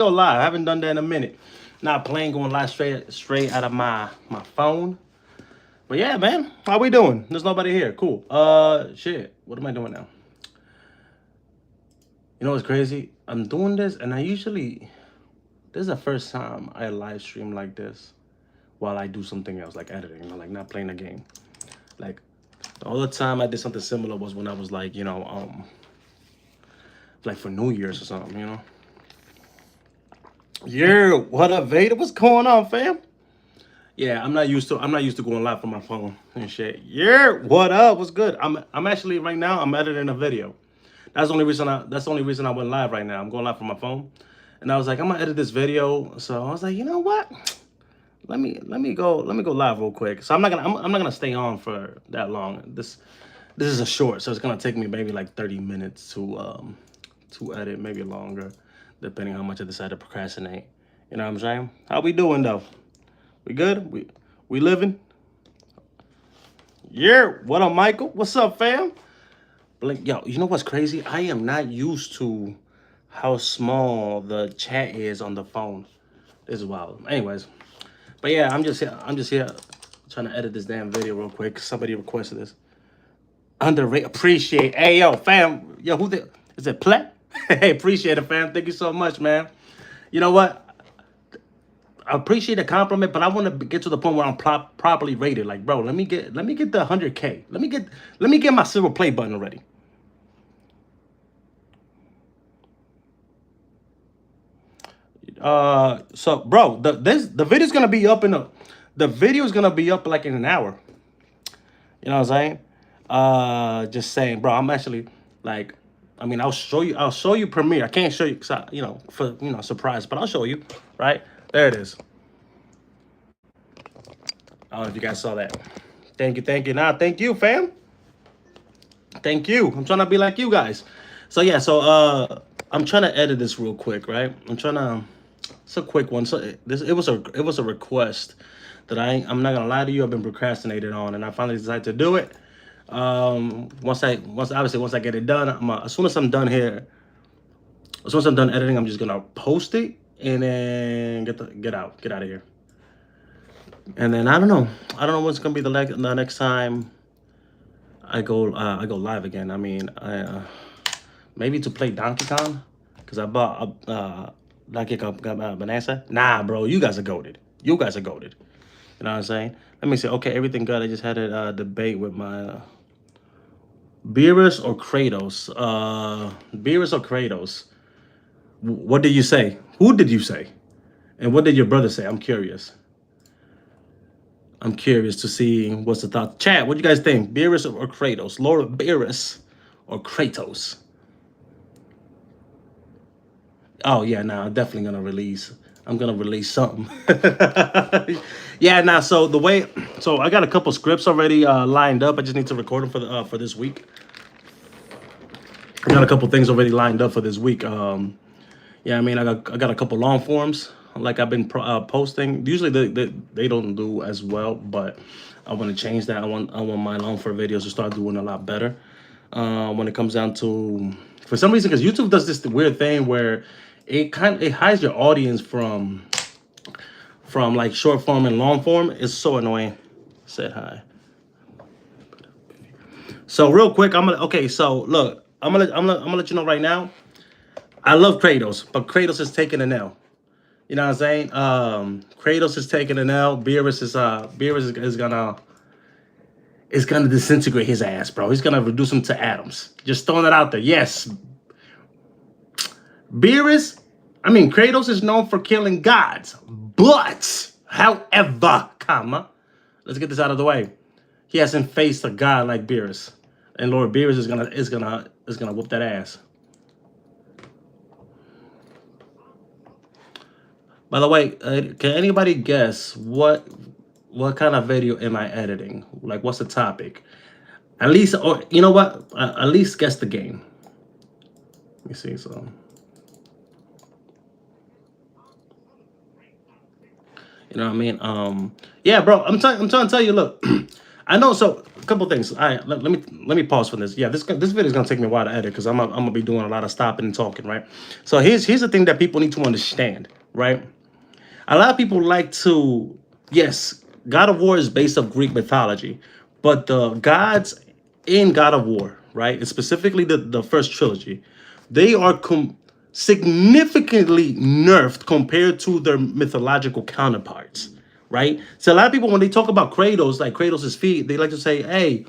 go live. I haven't done that in a minute. Not playing, going live straight out of my phone. But yeah, man, how we doing? There's nobody here. Cool. Shit. What am I doing now? You know what's crazy? I'm doing this, and I usually this is the first time I live stream like this while I do something else, like editing, like not playing a game. Like the other time I did something similar was when I was like, like for New Year's or something, Yeah, what up, Vader? What's going on, fam? Yeah, I'm not used to going live from my phone and shit. Yeah, what up? What's good? I'm actually right now I'm editing a video. That's the only reason I went live right now. I'm going live from my phone. And I was like, I'm gonna edit this video. So I was like, you know what? Let me go live real quick. So I'm not gonna stay on for that long. This is a short, so it's gonna take me maybe like 30 minutes to edit, maybe longer, depending how much I decide to procrastinate. You know what I'm saying? How we doing though? We good? We living? Yeah. What up, Michael? What's up, fam? Like, yo, you know what's crazy? I am not used to how small the chat is on the phone. This is wild. Anyways, but yeah, I'm just here. I'm just here trying to edit this damn video real quick. Somebody requested this. Underrated. Appreciate. Hey, yo, fam. Yo, who the is it? Plat? Hey, appreciate it, fam. Thank you so much, man. You know what? I appreciate the compliment, but I want to get to the point where I'm properly rated. Like, bro, let me get the 100K. Let me get my silver play button already. So bro, the video's gonna be up the video's gonna be up like in an hour. You know what I'm saying? Just saying, bro. I'm actually like, I mean, I'll show you Premiere. I can't show you, cause for surprise, but I'll show you. Right there it is. I don't know if you guys saw that. Thank you, thank you. Nah, thank you, fam. Thank you. I'm trying to be like you guys. So yeah, I'm trying to edit this real quick, right? I'm trying to. It's a quick one. So it was a request that I'm not gonna lie to you. I've been procrastinating on, and I finally decided to do it. Once I get it done, as soon as I'm done here, as soon as I'm done editing, I'm just gonna post it and then get out of here. And then I don't know what's gonna be the next time I go live again. I mean, maybe to play Donkey Kong, because I bought Donkey Kong Bonanza. Nah, bro, you guys are goated. You guys are goated. You know what I'm saying? Let me see. Okay, everything good. I just had a debate with my Beerus or Kratos. Beerus or Kratos. What did you say? Who did you say? And what did your brother say? I'm curious. I'm curious to see what's the thought. Chat, what do you guys think? Beerus or Kratos? Lord Beerus or Kratos? Oh yeah, now I'm definitely gonna release. I'm gonna release something. Yeah, now so I got a couple scripts already lined up. I just need to record them for this week. I got a couple things already lined up for this week. Yeah, I mean, I got a couple long forms like I've been posting. Usually they don't do as well, but I want to change that. I want my long form videos to start doing a lot better. When it comes down to, for some reason, because YouTube does this weird thing where it hides your audience from like short form and long form. It's so annoying. Said hi. So real quick, okay. So look, I'm gonna let you know right now. I love Kratos, but Kratos is taking an L. You know what I'm saying? Kratos is taking an L. Beerus is gonna disintegrate his ass, bro. He's gonna reduce him to atoms. Just throwing it out there. Yes, Kratos is known for killing gods, but however, let's get this out of the way. He hasn't faced a god like Beerus, and Lord Beerus is gonna whoop that ass. By the way, can anybody guess what kind of video am I editing? Like, what's the topic? At least, or you know what? At least guess the game. Let me see. So, you know what I mean? Yeah, bro. I'm trying to tell you. Look, I know. So a couple things. All right, let me pause for this. Yeah, this video is gonna take me a while to edit because I'm gonna be doing a lot of stopping and talking, right? So here's the thing that people need to understand, right? A lot of people like to, yes, God of War is based off Greek mythology, but the gods in God of War, right, and specifically the first trilogy, they are significantly nerfed compared to their mythological counterparts, right? So a lot of people, when they talk about Kratos, like Kratos' feet, they like to say, hey,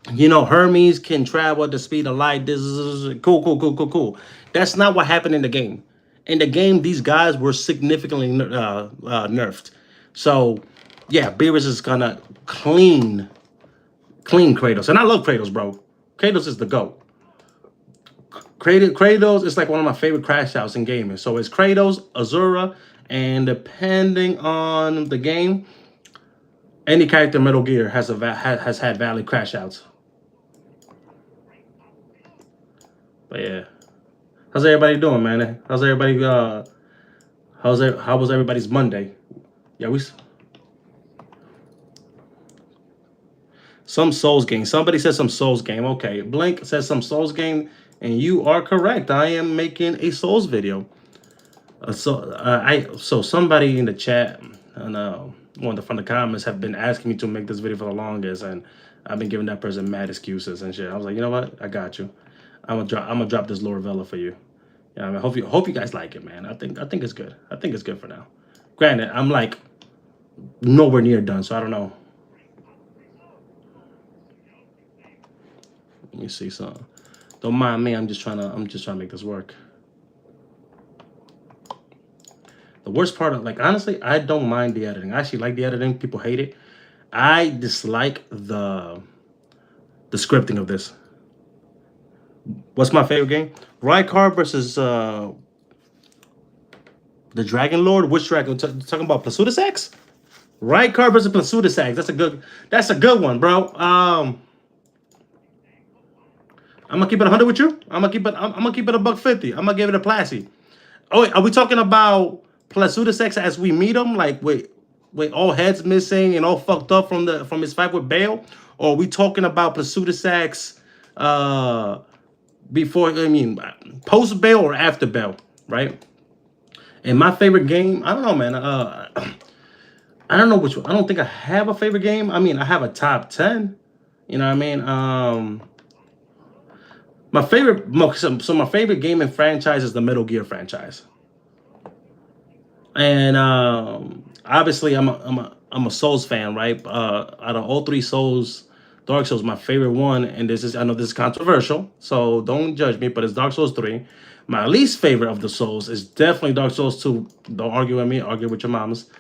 Hermes can travel at the speed of light. This is cool, cool, cool, cool, cool. That's not what happened in the game. In the game, these guys were significantly nerfed. So, yeah, Beerus is gonna clean Kratos, and I love Kratos, bro. Kratos is the GOAT. Kratos is like one of my favorite crash outs in gaming. So it's Kratos, Azura, and depending on the game, any character in Metal Gear has had valid crash outs. But yeah. How's everybody doing, man? How's everybody? How was everybody's Monday? Yeah, some Souls game. Somebody said some Souls game. Okay, Blink says some Souls game, and you are correct. I am making a Souls video. So somebody in the chat and one of the comments have been asking me to make this video for the longest, and I've been giving that person mad excuses and shit. I was like, you know what? I got you. I'm gonna drop this Lorvella for you. Yeah, I mean, hope you guys like it, man. I think it's good. I think it's good for now. Granted, I'm like nowhere near done, so I don't know. Let me see something. Don't mind me. I'm just trying to make this work. The worst part of, like, honestly, I don't mind the editing. I actually like the editing. People hate it. I dislike the scripting of this. What's my favorite game? Rykar versus the Dragon Lord. Which dragon? Talking about Plasudasax? Rykar versus Plasudasax. That's a good one, bro. I'm gonna keep it 100 with you. I'm gonna keep it a $150. I'm gonna give it a Plasty. Oh wait, are we talking about Plasudasax as we meet him? Like wait, all heads missing and all fucked up from his fight with Bale? Or are we talking about Plasudasax before, post Bale or after Bale, right? And my favorite game, I don't know, man. I don't know which one. I don't think I have a favorite game. I mean, I have a top 10. You know what I mean? My favorite, so my favorite game and franchise is the Metal Gear franchise. And obviously, I'm a Souls fan, right? Out of all three Souls, Dark Souls, my favorite one, and I know this is controversial, so don't judge me, but it's Dark Souls 3. My least favorite of the Souls is definitely Dark Souls 2. Don't argue with me, argue with your mamas.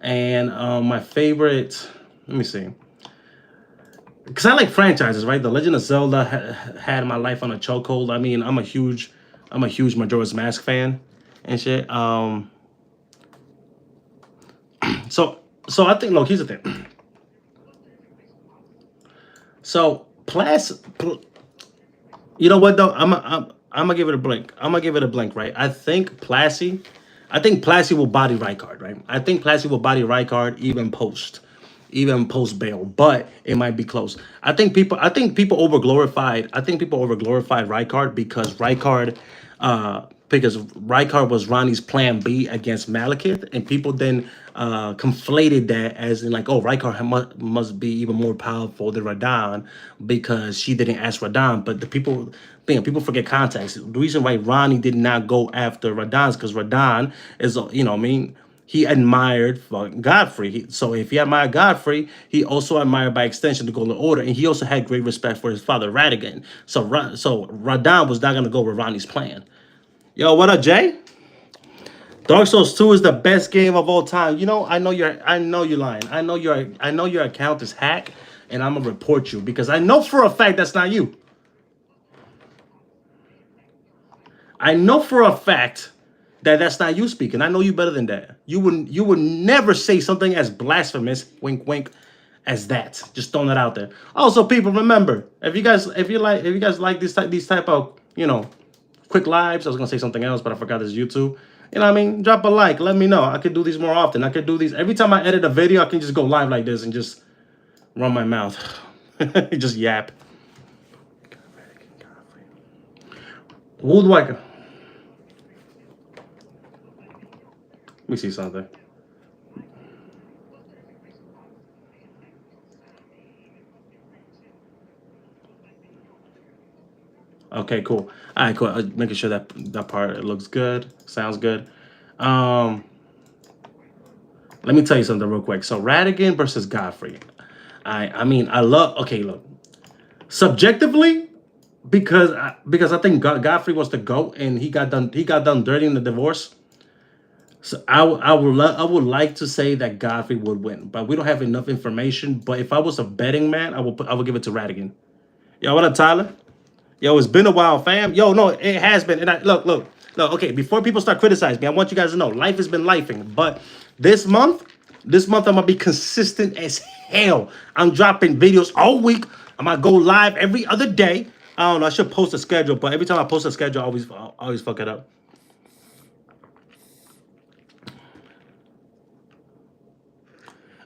And my favorite, let me see. Because I like franchises, right? The Legend of Zelda had my life on a chokehold. I mean, I'm a huge Majora's Mask fan and shit. So I think, look, here's the thing. So you know what though? I'm gonna give it a blink. Right? I think Plasty will body Rykard, right? I think Plasty will body Rykard even post Bale, but it might be close. I think people overglorified Rykard because Rykard was Ronnie's plan B against Malekith, and people then conflated that as in like, oh, Rykard must be even more powerful than Radahn because she didn't ask Radahn. But people forget context. The reason why Ronnie did not go after Radahn is because Radahn is, he admired Godfrey. So if he admired Godfrey, he also admired by extension the Golden Order, and he also had great respect for his father Radagon. So Radahn was not going to go with Ronnie's plan. Yo, what up, Jay? Dark Souls 2 is the best game of all time. I know you're lying. I know your account is hacked, and I'm gonna report you because I know for a fact that's not you. I know for a fact that's not you speaking. I know you better than that. You would never say something as blasphemous, wink wink, as that. Just throwing it out there. Also, people, remember, if you guys like these type of, quick lives. I was gonna say something else, but I forgot this YouTube. You know what I mean? Drop a like. Let me know. I could do these more often. I could do these every time I edit a video. I can just go live like this and just run my mouth. Just yap. Who do I? Let me see something. Okay, cool. All right, cool. Making sure that that part looks good, sounds good. Um, Let me tell you something real quick. So Radigan versus Godfrey. I mean, I love. Okay, look. Subjectively, because I think Godfrey was the goat, and he got done dirty in the divorce. So I would like to say that Godfrey would win, but we don't have enough information. But if I was a betting man, I would give it to Radigan. Yo, what up, Tyler? Yo, it's been a while, fam. Yo, no, it has been. And look. Okay, before people start criticizing me, I want you guys to know life has been lifing. But this month, I'm gonna be consistent as hell. I'm dropping videos all week. I'm gonna go live every other day. I don't know. I should post a schedule, but every time I post a schedule, I always fuck it up.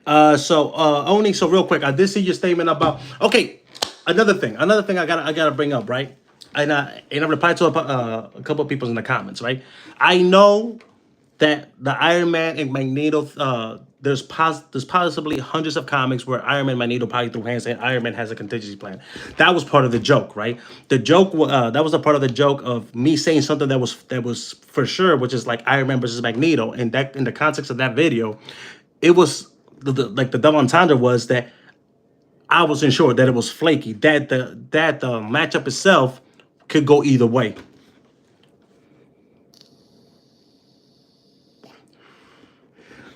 Oni, so real quick, I did see your statement about. Okay, another thing I gotta bring up, right? And I replied to a couple of people in the comments, right? I know that the Iron Man and Magneto, there's possibly hundreds of comics where Iron Man and Magneto probably threw hands and Iron Man has a contingency plan. That was part of the joke, right? That was a part of the joke of me saying something that was for sure, which is like Iron Man versus Magneto, and that in the context of that video, it was like the double entendre was that I wasn't sure that it was flaky, that the matchup itself could go either way.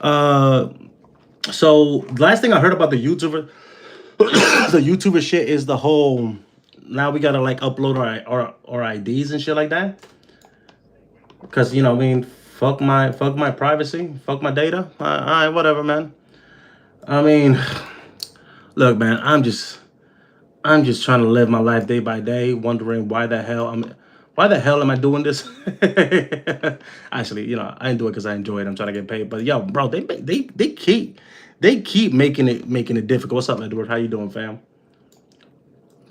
Uh, so the last thing I heard about the YouTuber, the YouTuber shit is the whole. Now we gotta like upload our IDs and shit like that. Cause I mean, fuck my privacy, fuck my data. All right, whatever, man. I mean, look, man, I'm just trying to live my life day by day, wondering why the hell am I doing this? Actually, I didn't do it because I enjoy it. I'm trying to get paid. But yo, bro, they keep making it difficult. What's up, Edward? How you doing, fam?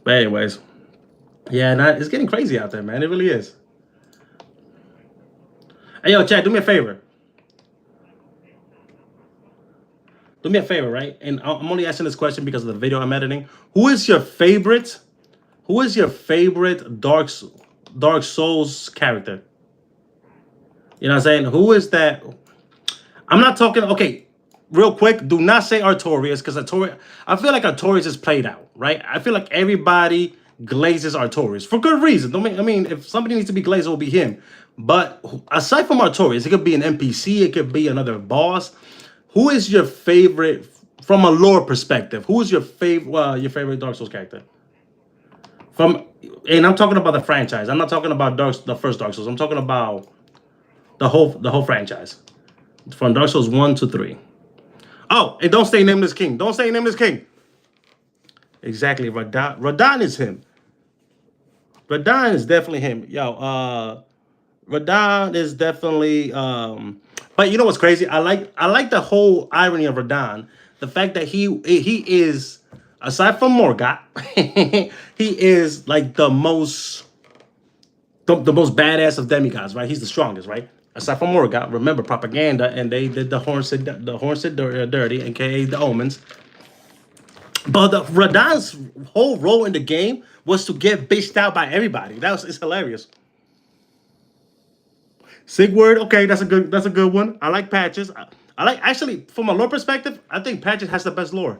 But anyways, yeah, it's getting crazy out there, man. It really is. Hey, yo, Chad, do me a favor. Do me a favor, right? And I'm only asking this question because of the video I'm editing. Who is your favorite? Who is your favorite Dark Souls character? You know what I'm saying? Who is that? I'm not talking. Okay, real quick. Do not say Artorias because Artorias. I feel like Artorias is played out, right? I feel like everybody glazes Artorias for good reason. Don't mean, I mean, if somebody needs to be glazed, it will be him. But aside from Artorias, it could be an NPC. It could be another boss. Who is your favorite from a lore perspective? Who is your favorite Dark Souls character? From and I'm talking about the franchise. I'm not talking about the first Dark Souls. I'm talking about the whole franchise from Dark Souls 1 to 3. Oh, and don't say Nameless King. Don't say Nameless King. Exactly, Radon. Radon is him. Radon is definitely him. Yo, Radon is definitely. But you know what's crazy? I like the whole irony of Radon. The fact that he is aside from Morgoth, he is like the most badass of demigods, right? He's the strongest, right? Aside from Morgoth, remember propaganda, and they did the horn said dirty, aka the omens. But Radon's whole role in the game was to get bitched out by everybody. It's hilarious. Sigurd, okay, that's a good one. I like Patches. I like actually from a lore perspective, I think Patches has the best lore.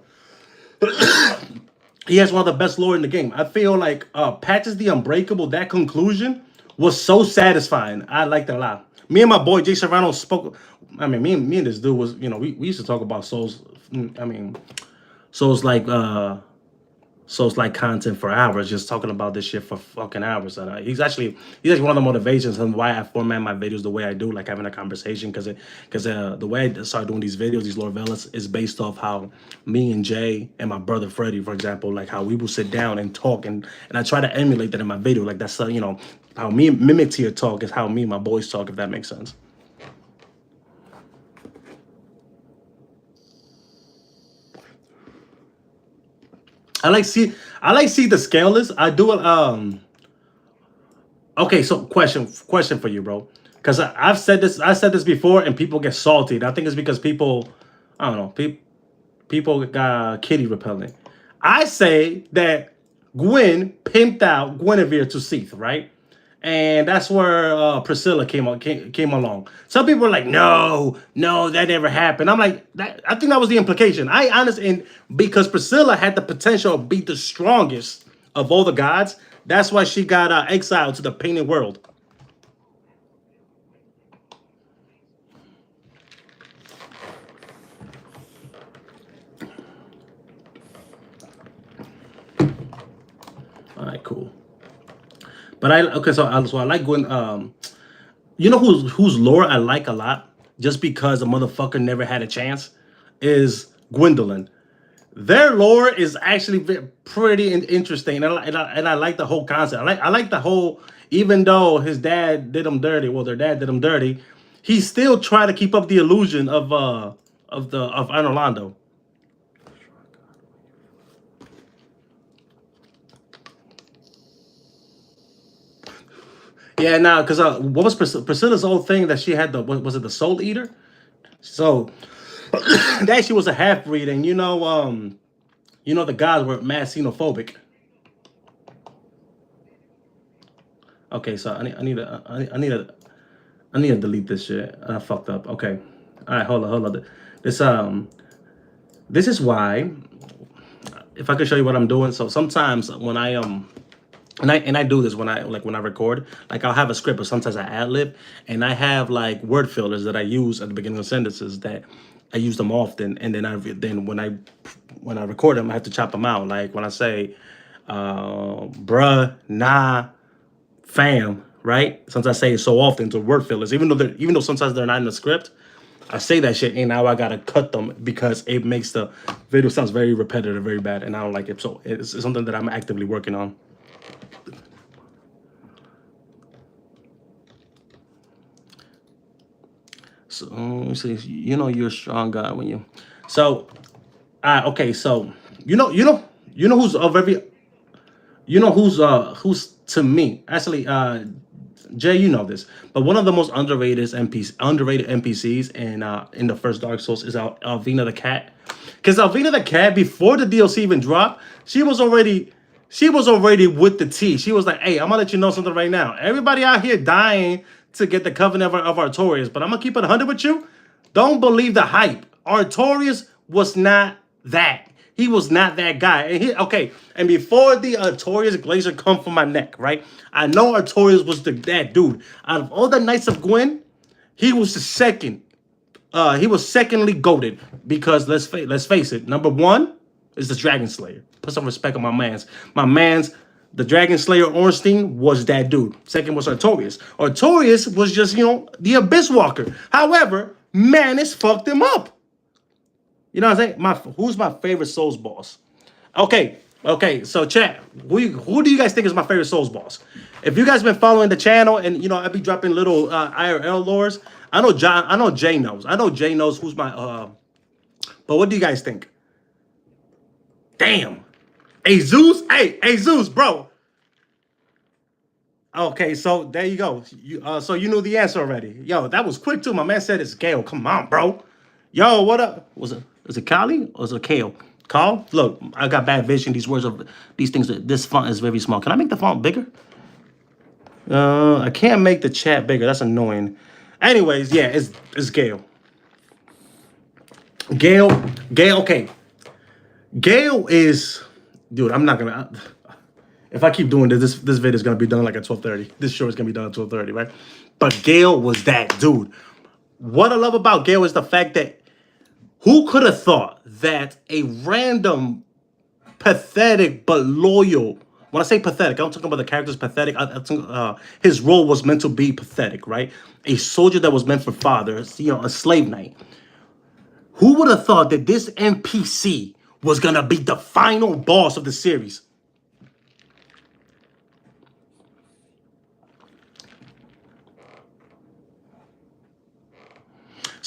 He has one of the best lore in the game. I feel like Patches the Unbreakable, that conclusion was so satisfying. I liked it a lot. Me and my boy Jay Serrano spoke. I mean, me and this dude was, we used to talk about Souls. I mean, Souls like content for hours, just talking about this shit for fucking hours. And he's actually one of the motivations and why I format my videos the way I do, like having a conversation, because the way I started doing these videos, these lore villas, is based off how me and Jay and my brother Freddie, for example, like how we will sit down and talk, and I try to emulate that in my video. Like that's how me mimic to your talk is how me and my boys talk, if that makes sense. I like see the scaleless. I do it. Okay, so question for you, bro. Because I said this before, and people get salty. And I think it's because people, I don't know, people got kitty repellent. I say that Gwen pimped out Guinevere to Seath, right? And that's where Priscilla came along. Some people were like, "No, no, that never happened." I'm like, I think that was the implication. I honestly, and because Priscilla had the potential to be the strongest of all the gods, that's why she got exiled to the painted world. All right, cool. But so I like Gwen. You know whose lore I like a lot, just because the motherfucker never had a chance, is Gwendolyn. Their lore is actually pretty interesting, and I like the whole concept. I like the whole. Even though his dad did him dirty, well, their dad did him dirty, he still tried to keep up the illusion of Orlando. Yeah, now because what was Priscilla's old thing that she had was it the Soul Eater? So that she was a half breed, and the gods were mad xenophobic. Okay, so I need to delete this shit. I fucked up. Okay, all right, hold on. This this is why, if I could show you what I'm doing. So sometimes when I do this when I record, like I'll have a script, or sometimes I ad lib, and I have like word fillers that I use at the beginning of sentences that I use them often, and then when I record them, I have to chop them out. Like when I say, bruh, nah, fam, right? Since I say it so often to word fillers, even though sometimes they're not in the script, I say that shit, and now I gotta cut them because it makes the video sounds very repetitive, very bad, and I don't like it. So it's something that I'm actively working on. So see, you're a strong guy when you. So, okay. So who's of every who's to me actually Jay, you know this, but one of the most underrated NPCs in the first Dark Souls is Alvina the cat, because Alvina the cat, before the DLC even dropped, she was already with the T. She was like, "Hey, I'm gonna let you know something right now. Everybody out here dying to get the Covenant of Artorias, but I'm gonna keep it 100 with you. Don't believe the hype. Artorias was not that. He was not that guy. Okay, and before the Artorias Glacier come from my neck, right? I know Artorias was that dude. Out of all the Knights of Gwen, he was the second. He was secondly goaded because let's face it. Number one is the Dragon Slayer. Put some respect on my man's. The Dragon Slayer Ornstein was that dude. Second was Artorias. Artorias was just the Abyss Walker. However, Manus fucked him up. You know what I'm saying? Who's my favorite Souls boss? Okay. So chat, who do you guys think is my favorite Souls boss? If you guys been following the channel, and I be dropping little IRL lores. I know John. I know Jay knows. I know Jay knows who's my. But what do you guys think? Damn. Hey Zeus. Hey Zeus, bro. Okay, so there you go. So you knew the answer already. Yo, that was quick too. My man said it's Gale. Come on, bro. Yo, what up? Was it Kali or was it Kale? Carl? Look, I got bad vision. These things. This font is very small. Can I make the font bigger? I can't make the chat bigger. That's annoying. Anyways, yeah, it's Gale. Gale. Okay, Gale is, dude. I'm not gonna. If I keep doing this video is gonna be done like at 12:30. This show is gonna be done at 12:30, right? But Gale was that dude. What I love about Gale is the fact that who could have thought that a random, pathetic but loyal. When I say pathetic, I'm talking about the character's pathetic. I think, his role was meant to be pathetic, right? A soldier that was meant for fathers, a slave knight. Who would have thought that this NPC was gonna be the final boss of the series?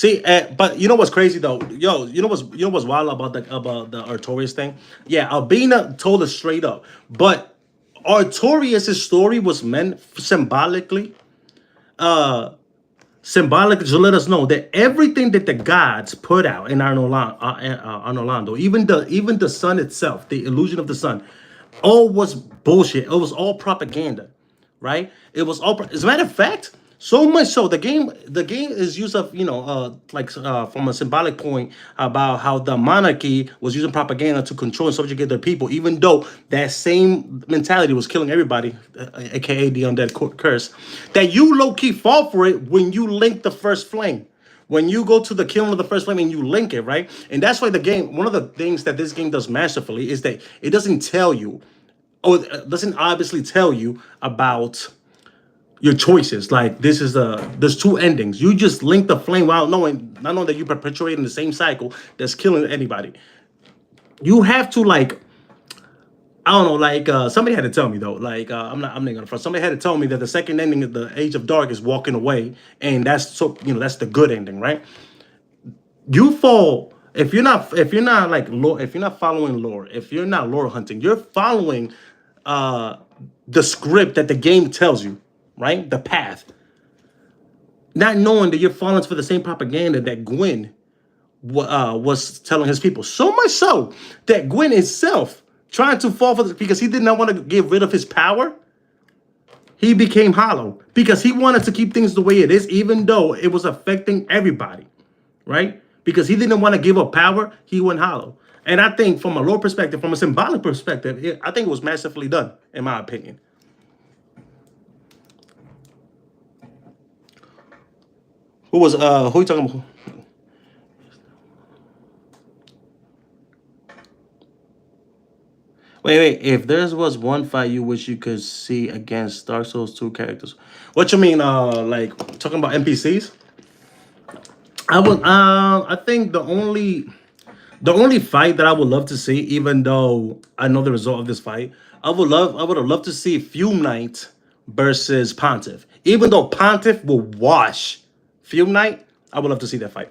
See, but you know what's crazy though, yo. You know what's wild about the Artorias thing? Yeah, Albina told us straight up, but Artorias' story was meant symbolically, symbolic to let us know that everything that the gods put out in Arnolando, even the sun itself, the illusion of the sun, all was bullshit. It was all propaganda, right? It was all. As a matter of fact, so much so the game is used of from a symbolic point about how the monarchy was using propaganda to control and subjugate their people, even though that same mentality was killing everybody, aka the undead curse. That you low key fall for it when you link the first flame. When you go to the killing of the first flame and you link it, right? And that's why the game, one of the things that this game does masterfully is that it doesn't tell you, or it doesn't obviously tell you about your choices. Like there's two endings. You just link the flame without knowing, not knowing that you're perpetuating the same cycle that's killing anybody. You have to like, I don't know, like somebody had to tell me though. Like I'm not gonna front. Somebody had to tell me that the second ending of the Age of Dark is walking away, and that's so that's the good ending, right? You fall if you're not like lore, if you're not following lore, if you're not lore hunting, you're following uh the script that the game tells you, right? The path, not knowing that you're falling for the same propaganda that Gwen was telling his people. So much so that Gwen itself trying to fall for this because he did not want to get rid of his power. He became hollow because he wanted to keep things the way it is, even though it was affecting everybody, right? Because he didn't want to give up power, he went hollow. And I think from a lore perspective, from a symbolic perspective, I think it was masterfully done, in my opinion. Who you talking about? Wait. If there was one fight you wish you could see against Dark Souls 2 characters, what you mean? Like talking about NPCs? I would. I think the only fight that I would love to see, even though I know the result of this fight, I would have loved to see Fume Knight versus Pontiff. Even though Pontiff will wash Fume Knight, I would love to see that fight.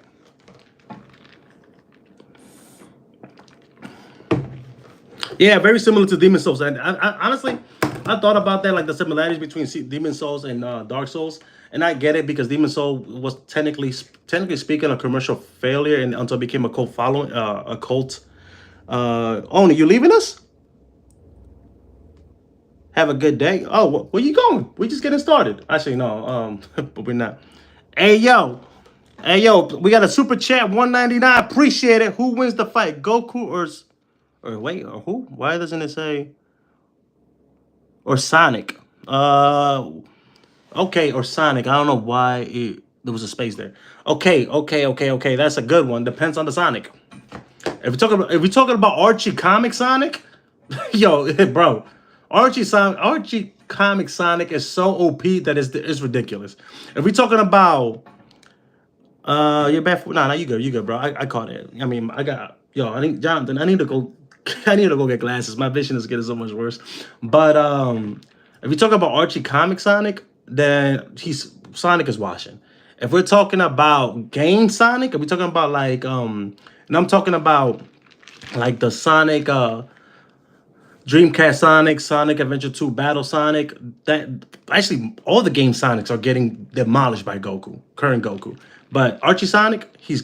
Yeah, very similar to Demon Souls. And honestly, I thought about that, like the similarities between Demon Souls and Dark Souls. And I get it because Demon Soul was technically speaking a commercial failure, and until it became a cult following, a cult. Oh, you leaving us? Have a good day. Oh, where you going? We just getting started. Actually, no. But we're not. Hey yo, we got a super chat 199. Appreciate it. Who wins the fight, Goku or wait, or who? Why doesn't it say or Sonic? Okay, or Sonic. I don't know why there was a space there. Okay. That's a good one. Depends on the Sonic. If we're talking about Archie comic Sonic, yo, bro, Archie comic Sonic is so OP that it's ridiculous. If we're talking about you're bad for nah, you good, bro. I caught it. I mean, I think Jonathan, I need to go I need to go get glasses. My vision is getting so much worse. But if we talk about Archie comic Sonic, then Sonic is washing. If we're talking about game Sonic, if we're talking about like and I'm talking about like the Sonic Dreamcast Sonic, Sonic Adventure 2 Battle Sonic, that actually all the game Sonics are getting demolished by Goku, current Goku. But Archie Sonic, he's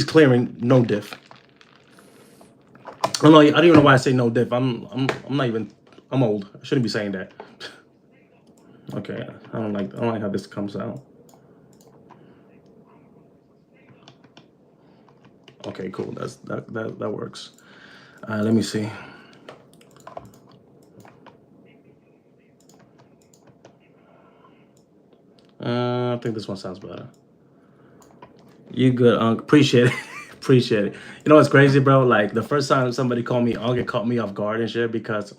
clearing no diff. I don't even know why I say no diff. I'm not even. I'm old. I shouldn't be saying that. Okay, I don't like how this comes out. Okay, cool. That works. Let me see. I think this one sounds better. You good, Unc? Appreciate it. Appreciate it. You know what's crazy, bro? Like the first time somebody called me Unc, it caught me off guard and shit because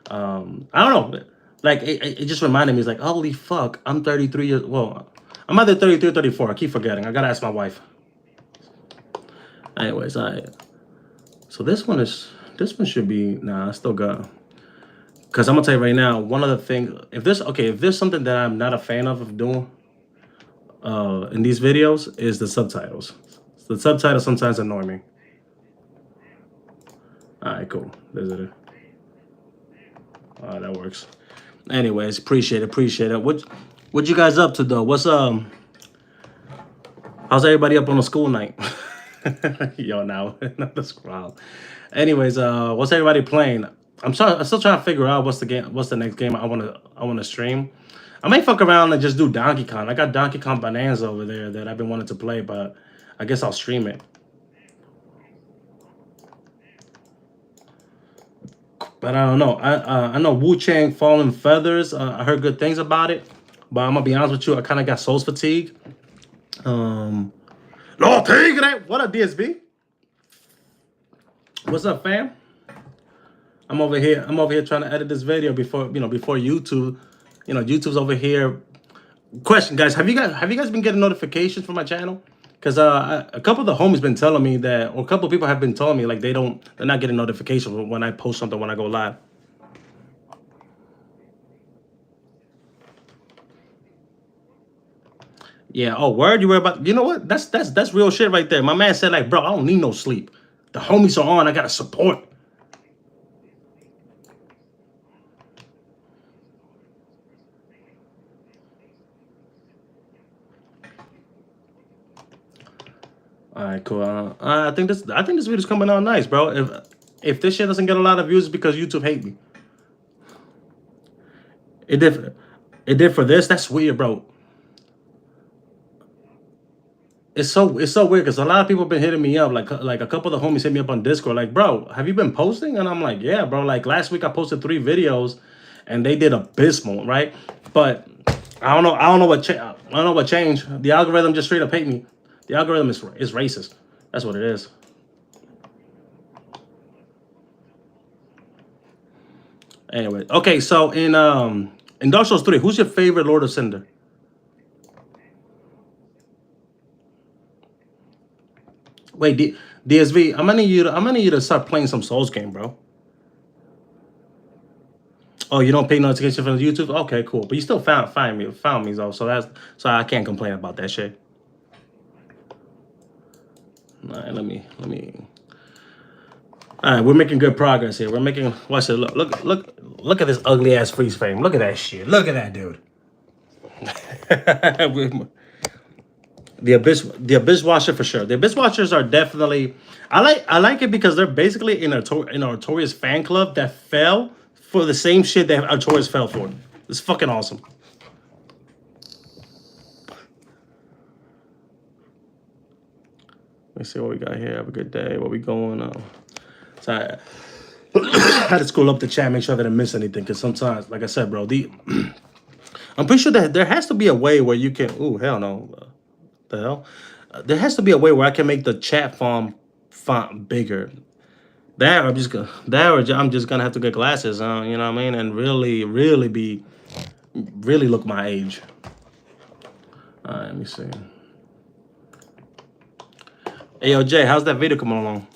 I don't know. Like it just reminded me. It's like holy fuck, I'm 33 years. Well, I'm either 33 or 34. I keep forgetting. I gotta ask my wife. Anyways, so this one should be nah. I still got. Cause I'm gonna tell you right now, one of the things if there's something that I'm not a fan of doing, in these videos is the subtitles. The subtitles sometimes annoy me. All right, cool. There's it. That works. Anyways, appreciate it. What you guys up to though? How's everybody up on a school night? Yo, now another scroll. Anyways, what's everybody playing? I'm still trying to figure out what's the next game I wanna stream. I might fuck around and just do Donkey Kong. I got Donkey Kong Bonanza over there that I've been wanting to play, but I guess I'll stream it. But I don't know. I know Wu Chang Fallen Feathers. I heard good things about it, but I'm gonna be honest with you. I kind of got Souls fatigue. No, tigre. What up, DSB? What's up, fam? I'm over here trying to edit this video before YouTube. YouTube's over here. Question, guys, have you guys been getting notifications from my channel? Because a couple of the homies been telling me that, or a couple of people have been telling me like they're not getting notifications when I post something when I go live. Yeah. Oh, word. You were about. You know what? That's real shit right there. My man said like, bro, I don't need no sleep. The homies are on. I gotta support. All right, cool. I think this video's coming out nice, bro. If this shit doesn't get a lot of views, it's because YouTube hate me. It did. It did for this. That's weird, bro. It's so weird because a lot of people have been hitting me up. Like a couple of the homies hit me up on Discord. Like, bro, have you been posting? And I'm like, yeah, bro. Like last week I posted 3 videos, and they did abysmal, right? But I don't know what changed. The algorithm just straight up hate me. The algorithm is racist. That's what it is. Anyway, okay. So in Dark Souls 3, who's your favorite Lord of Cinder? Wait, DSV, I'm gonna need you to start playing some Souls game, bro. Oh, you don't pay notification from YouTube? Okay, cool. But you still found me though, so I can't complain about that shit. All right, let me. All right, we're making good progress here. Watch it. Look at this ugly ass freeze frame. Look at that shit. Look at that dude. The Abyss Watcher for sure. The Abyss Watchers are definitely. I like it because they're basically in a Artorias fan club that fell for the same shit that Artorias fell for. It's fucking awesome. Let's see what we got here. Have a good day. What we going on? So I had to scroll up the chat, make sure that I didn't miss anything. Because sometimes, like I said, bro, I'm pretty sure that there has to be a way where you can. Ooh, hell no. The hell? There has to be a way where I can make the chat font bigger. I'm just gonna have to get glasses on, you know what I mean, and really look my age. All right, let me see. Hey, yo, Jay, how's that video coming along?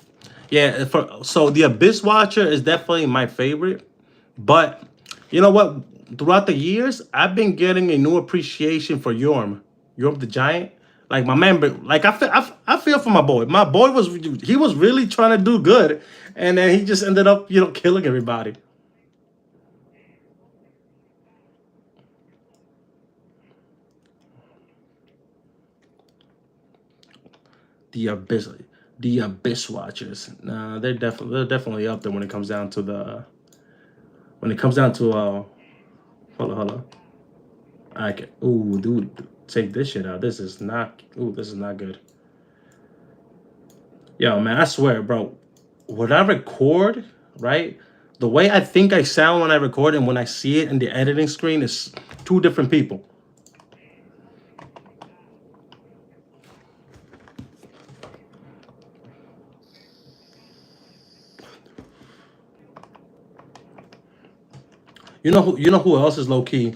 Yeah, so the Abyss Watcher is definitely my favorite, but you know what? Throughout the years, I've been getting a new appreciation for Yorm the Giant. Like my man, like I feel for my boy. My boy was really trying to do good, and then he just ended up killing everybody. The Abyss Watchers. Nah, they're definitely up there when it comes down to hold on. I can. Ooh, dude. Take this shit out. This is not good. Yo, man, I swear, bro. When I record, right? The way I think I sound when I record and when I see it in the editing screen is 2 different people. You know who else is low key?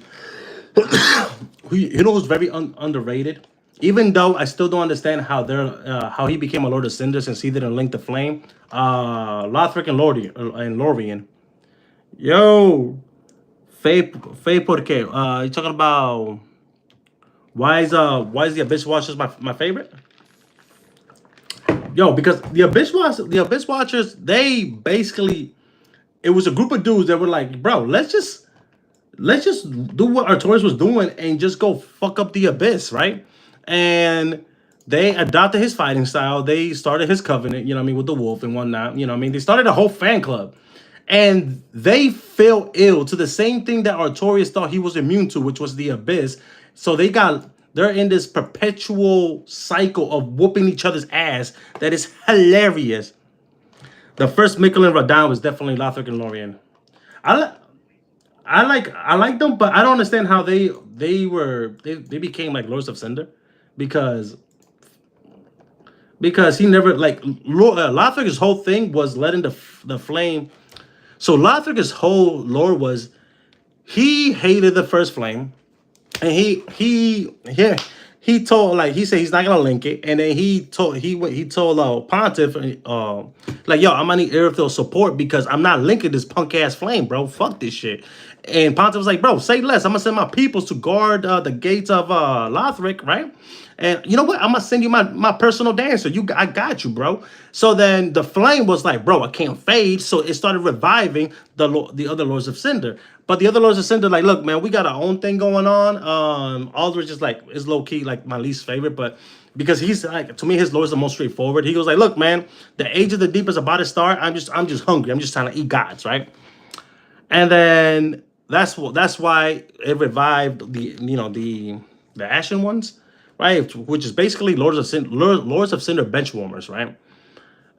You know who's very underrated? Even though I still don't understand how he became a Lord of Cinders since he didn't link the flame. Lothric and Lorien. Yo, Faye Porqué. You talking about Why is the Abyss Watchers my favorite? Yo, because the Abyss Watchers, they basically, it was a group of dudes that were like, bro, let's just do what Artorias was doing and just go fuck up the Abyss, right? And they adopted his fighting style. They started his covenant, you know what I mean, with the wolf and whatnot. You know what I mean? They started a whole fan club. And they fell ill to the same thing that Artorias thought he was immune to, which was the Abyss. So they're in this perpetual cycle of whooping each other's ass that is hilarious. The first Mikkel and Radahn was definitely Lothric and Lorien. I, li- I like them, but I don't understand how they became like Lords of Cinder, because he never like Lothric's whole thing was letting the flame. So Lothric's whole lore was he hated the first flame, and he told, like, he said he's not gonna link it, and then he told Pontiff, like, yo, I'm gonna need Aerithil support because I'm not linking this punk ass flame, bro. Fuck this shit. And Pontiff was like, bro, say less. I'm gonna send my peoples to guard the gates of Lothric, right? And you know what? I'm gonna send you my personal dancer. I got you, bro. So then the flame was like, bro, I can't fade. So it started reviving the other Lords of Cinder. But the other Lords of Cinder, like, look, man, we got our own thing going on. Aldrich is like, is low key like my least favorite, but because he's like, to me, his lore is the most straightforward. He goes like, look, man, the age of the deep is about to start. I'm just hungry. I'm just trying to eat gods, right? And then that's why it revived the Ashen ones, right? Which is basically Lords of Cinder bench warmers, right?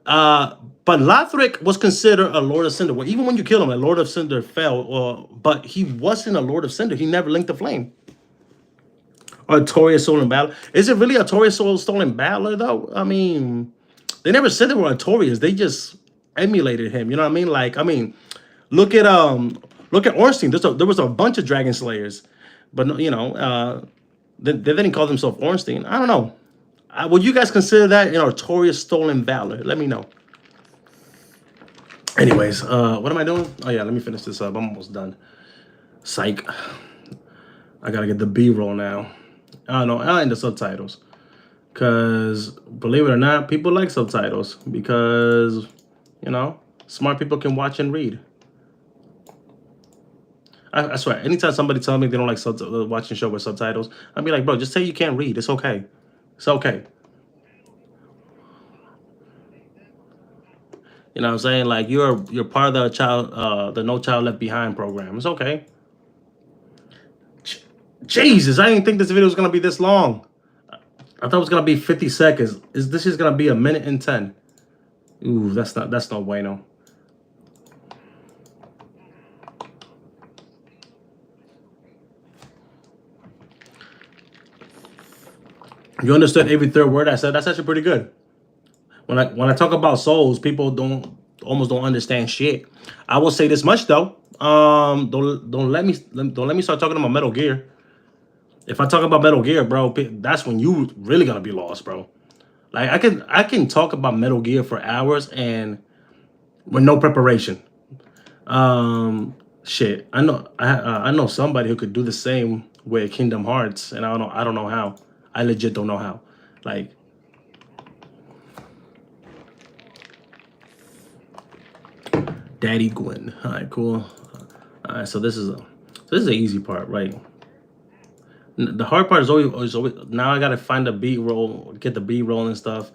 But Lothric was considered a Lord of Cinder. Well, even when you kill him, a Lord of Cinder fell, but he wasn't a Lord of Cinder. He never linked the flame. Artorias Stolen Battle. Is it really Artorias Stolen Battler though? I mean, they never said they were Artorias. They just emulated him. You know what I mean? Like, I mean, look at Ornstein. There was a bunch of Dragon Slayers, but they didn't call themselves Ornstein. I don't know. Would you guys consider that an Artorias Stolen Valor? Let me know. Anyways, what am I doing? Oh yeah, let me finish this up. I'm almost done. Psych. I gotta get the B-roll now. I don't know, and the subtitles. Because, believe it or not, people like subtitles. Because, smart people can watch and read. I swear, anytime somebody tells me they don't like watching show with subtitles, I'd be like, bro, just say you can't read. It's okay. It's okay. You know what I'm saying? Like, you're part of the No Child Left Behind program. It's okay. Jesus, I didn't think this video was gonna be this long. I thought it was gonna be 50 seconds. This is gonna be a minute and 10. Ooh, that's no bueno. You understood every third word I said. That's actually pretty good. When I talk about souls, people almost don't understand shit. I will say this much though. Don't let me start talking about Metal Gear. If I talk about Metal Gear, bro, that's when you really gonna be lost, bro. Like, I can talk about Metal Gear for hours and with no preparation. Shit, I know somebody who could do the same with Kingdom Hearts, and I don't know how. I legit don't know how. Like, Daddy Gwen. All right, cool. All right, so this is the easy part, right? The hard part is always now I gotta find the beat roll, get the beat roll and stuff,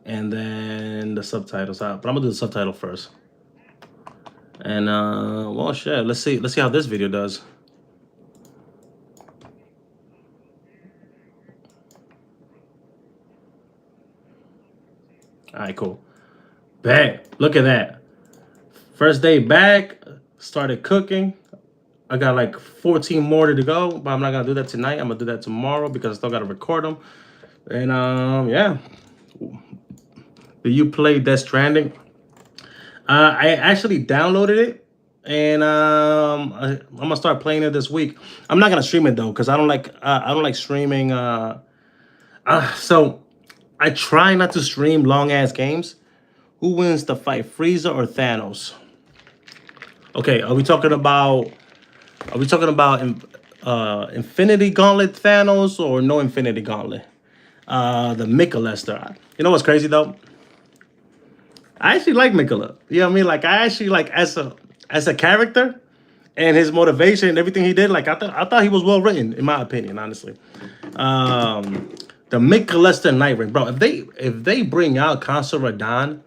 and then the subtitles out. But I'm gonna do the subtitle first. And well, shit. Let's see how this video does. All right, cool. Bang! Look at that. First day back. Started cooking. I got like 14 more to go, but I'm not gonna do that tonight. I'm gonna do that tomorrow because I still gotta record them. And yeah. Do you play Death Stranding? I actually downloaded it, and I'm gonna start playing it this week. I'm not gonna stream it though, because I don't like streaming. So I try not to stream long ass games. Who wins the fight, Frieza or Thanos? Okay, are we talking about Infinity Gauntlet Thanos or no Infinity Gauntlet. The Michelester. You know what's crazy though? I actually like Mikola. You know what I mean? Like I actually like as a character and his motivation and everything he did. Like I thought he was well written in my opinion, honestly. The Michelester Nightwing, bro. If they bring out Consul Radon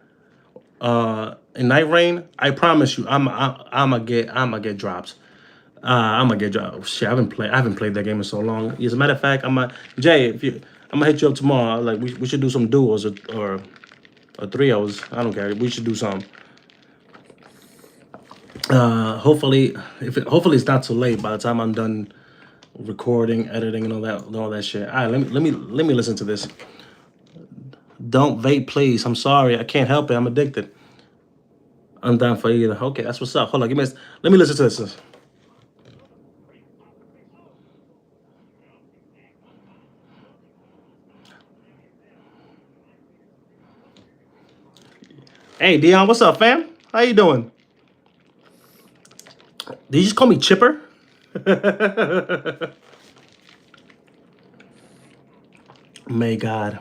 in Night Rain, I promise you, I'm gonna get dropped. I'm gonna get dropped. Shit, I haven't played that game in so long. As a matter of fact, Jay, if you I'm gonna hit you up tomorrow. Like we should do some duos or trios. I don't care. We should do some. Hopefully it's not too late by the time I'm done recording, editing, and all that shit. All right, let me listen to this. Don't vape, please. I'm sorry, I can't help it. I'm addicted. I'm down for either. Okay, that's what's up. Hold on, let me listen to this. Hey, Dion, what's up, fam? How you doing? Did you just call me Chipper? May God.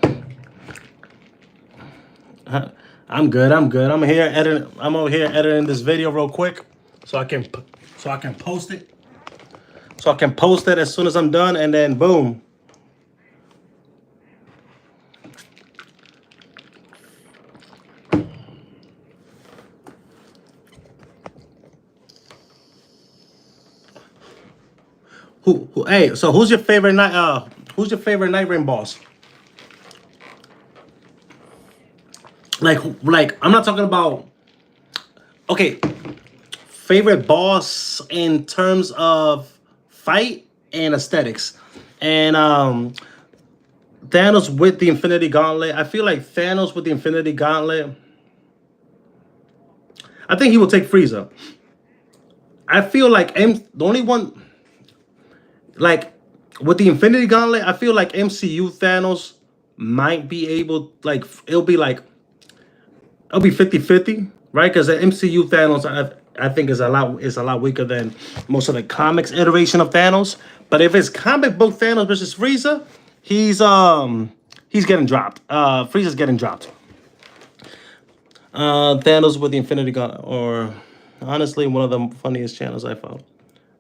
I'm good. I'm good. I'm over here editing this video real quick, so I can post it. So I can post it as soon as I'm done, and then boom. Hey, so who's your favorite Night Rain boss? Like I'm not talking about. Okay, favorite boss in terms of fight and aesthetics, and Thanos with the Infinity Gauntlet. I feel like Thanos with the Infinity Gauntlet. I think he will take Frieza. I feel like the only one like with the Infinity Gauntlet. I feel like MCU Thanos might be able it'll be 50-50, right? Because the MCU Thanos, I think is a lot weaker than most of the comics iteration of Thanos. But if it's comic book Thanos versus Frieza, he's getting dropped. Frieza's getting dropped. Thanos with the Infinity Gauntlet, or honestly, one of the funniest channels I found.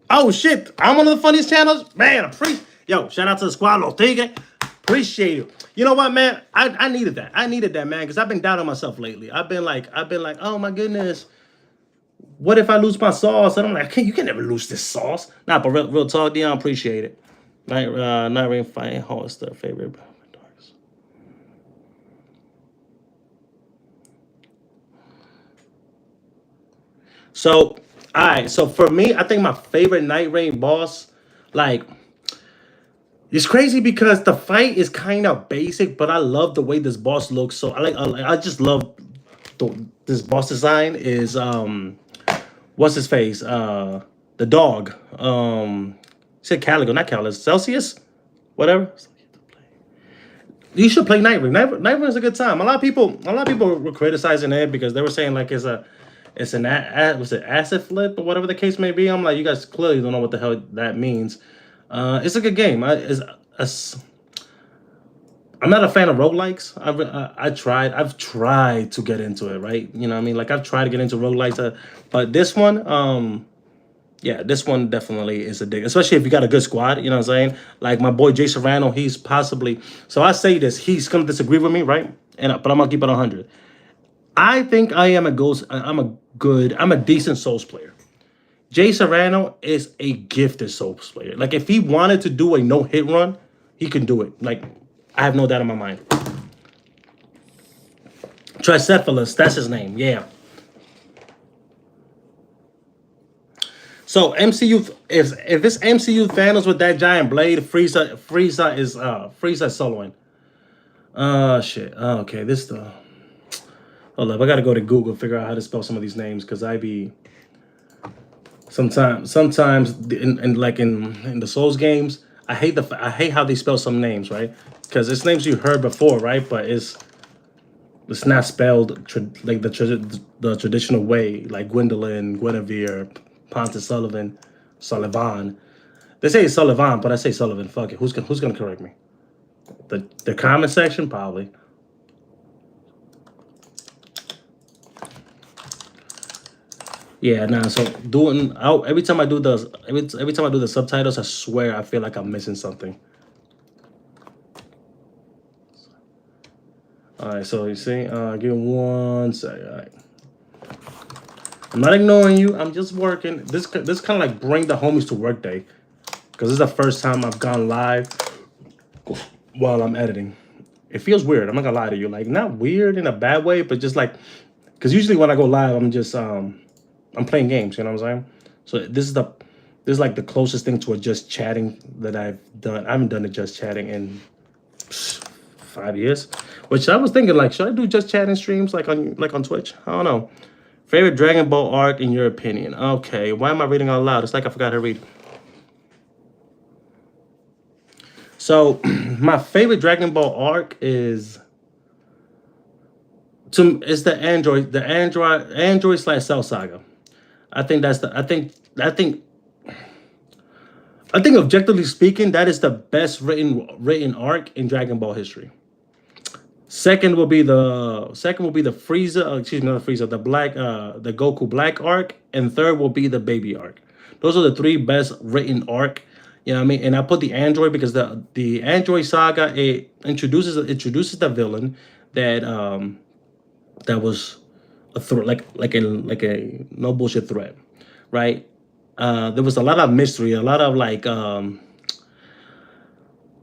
Oh shit! I'm one of the funniest channels, man. Yo, shout out to the squad, Los Tigres. Appreciate it. You know what, man? I needed that. I needed that, man, because I've been doubting myself lately. I've been like, oh my goodness, what if I lose my sauce? And I'm like, you can never lose this sauce. Nah, but real talk, Dion, appreciate it. Night Rain Fighting Hollister, favorite. So, all right. So for me, I think my favorite Night Rain boss, like, it's crazy because the fight is kind of basic, but I love the way this boss looks. So I just love this boss design. Is what's his face? The dog. Said Calico, not Calico. Celsius, whatever. You should play Night Rain. Night Rain is a good time. A lot of people were criticizing it because they were saying like it's was it acid flip or whatever the case may be. I'm like, you guys clearly don't know what the hell that means. It's a good game. I'm not a fan of roguelikes. I've tried to get into it, right? You know what I mean? Like I've tried to get into roguelikes, but this one, yeah, this one definitely is a dig, especially if you got a good squad. You know what I'm saying? Like my boy Jay Serrano, he's possibly. So I say this, he's gonna disagree with me, right? But I'm gonna keep it 100. I think I am a ghost. I'm a decent Souls player. Jay Serrano is a gifted Souls player. Like if he wanted to do a no hit run, he can do it. Like I have no doubt in my mind. Tricephalus, that's his name. Yeah. So MCU, if it's MCU Thanos with that giant blade, Frieza is soloing. Shit. Okay, this the. Hold up, I gotta go to Google figure out how to spell some of these names because I be sometimes in the Souls games, I hate how they spell some names, right? Because it's names you heard before, right? But it's not spelled like the traditional way, like Gwendolyn, Guinevere, Ponce Sullivan. They say it's Sullivan, but I say Sullivan. Fuck it. Who's gonna correct me? The comment section probably. Yeah, nah. So doing out every time I do the every time I do the subtitles, I swear I feel like I'm missing something. All right, so you see, give me 1 second. All right. I'm not ignoring you. I'm just working. This kind of like bring the homies to work day, because this is the first time I've gone live while I'm editing. It feels weird. I'm not gonna lie to you. Like not weird in a bad way, but just like because usually when I go live, I'm playing games. You know what I'm saying? So this is like the closest thing to a just chatting that I've done. I haven't done a just chatting in 5 years. Which I was thinking like, should I do just chatting streams like on Twitch? I don't know. Favorite Dragon Ball arc in your opinion? Okay, why am I reading out loud? It's like I forgot to read. So my favorite Dragon Ball arc is it's the Android slash Cell Saga. I think that's the I think objectively speaking, that is the best written arc in Dragon Ball history. Second will be the Frieza, excuse me, not the Frieza, the Goku Black arc, and third will be the Baby arc. Those are the three best written arc. You know what I mean? And I put the Android because the Android saga, it introduces the villain that that was a threat, like a no bullshit threat, right? There was a lot of mystery, a lot of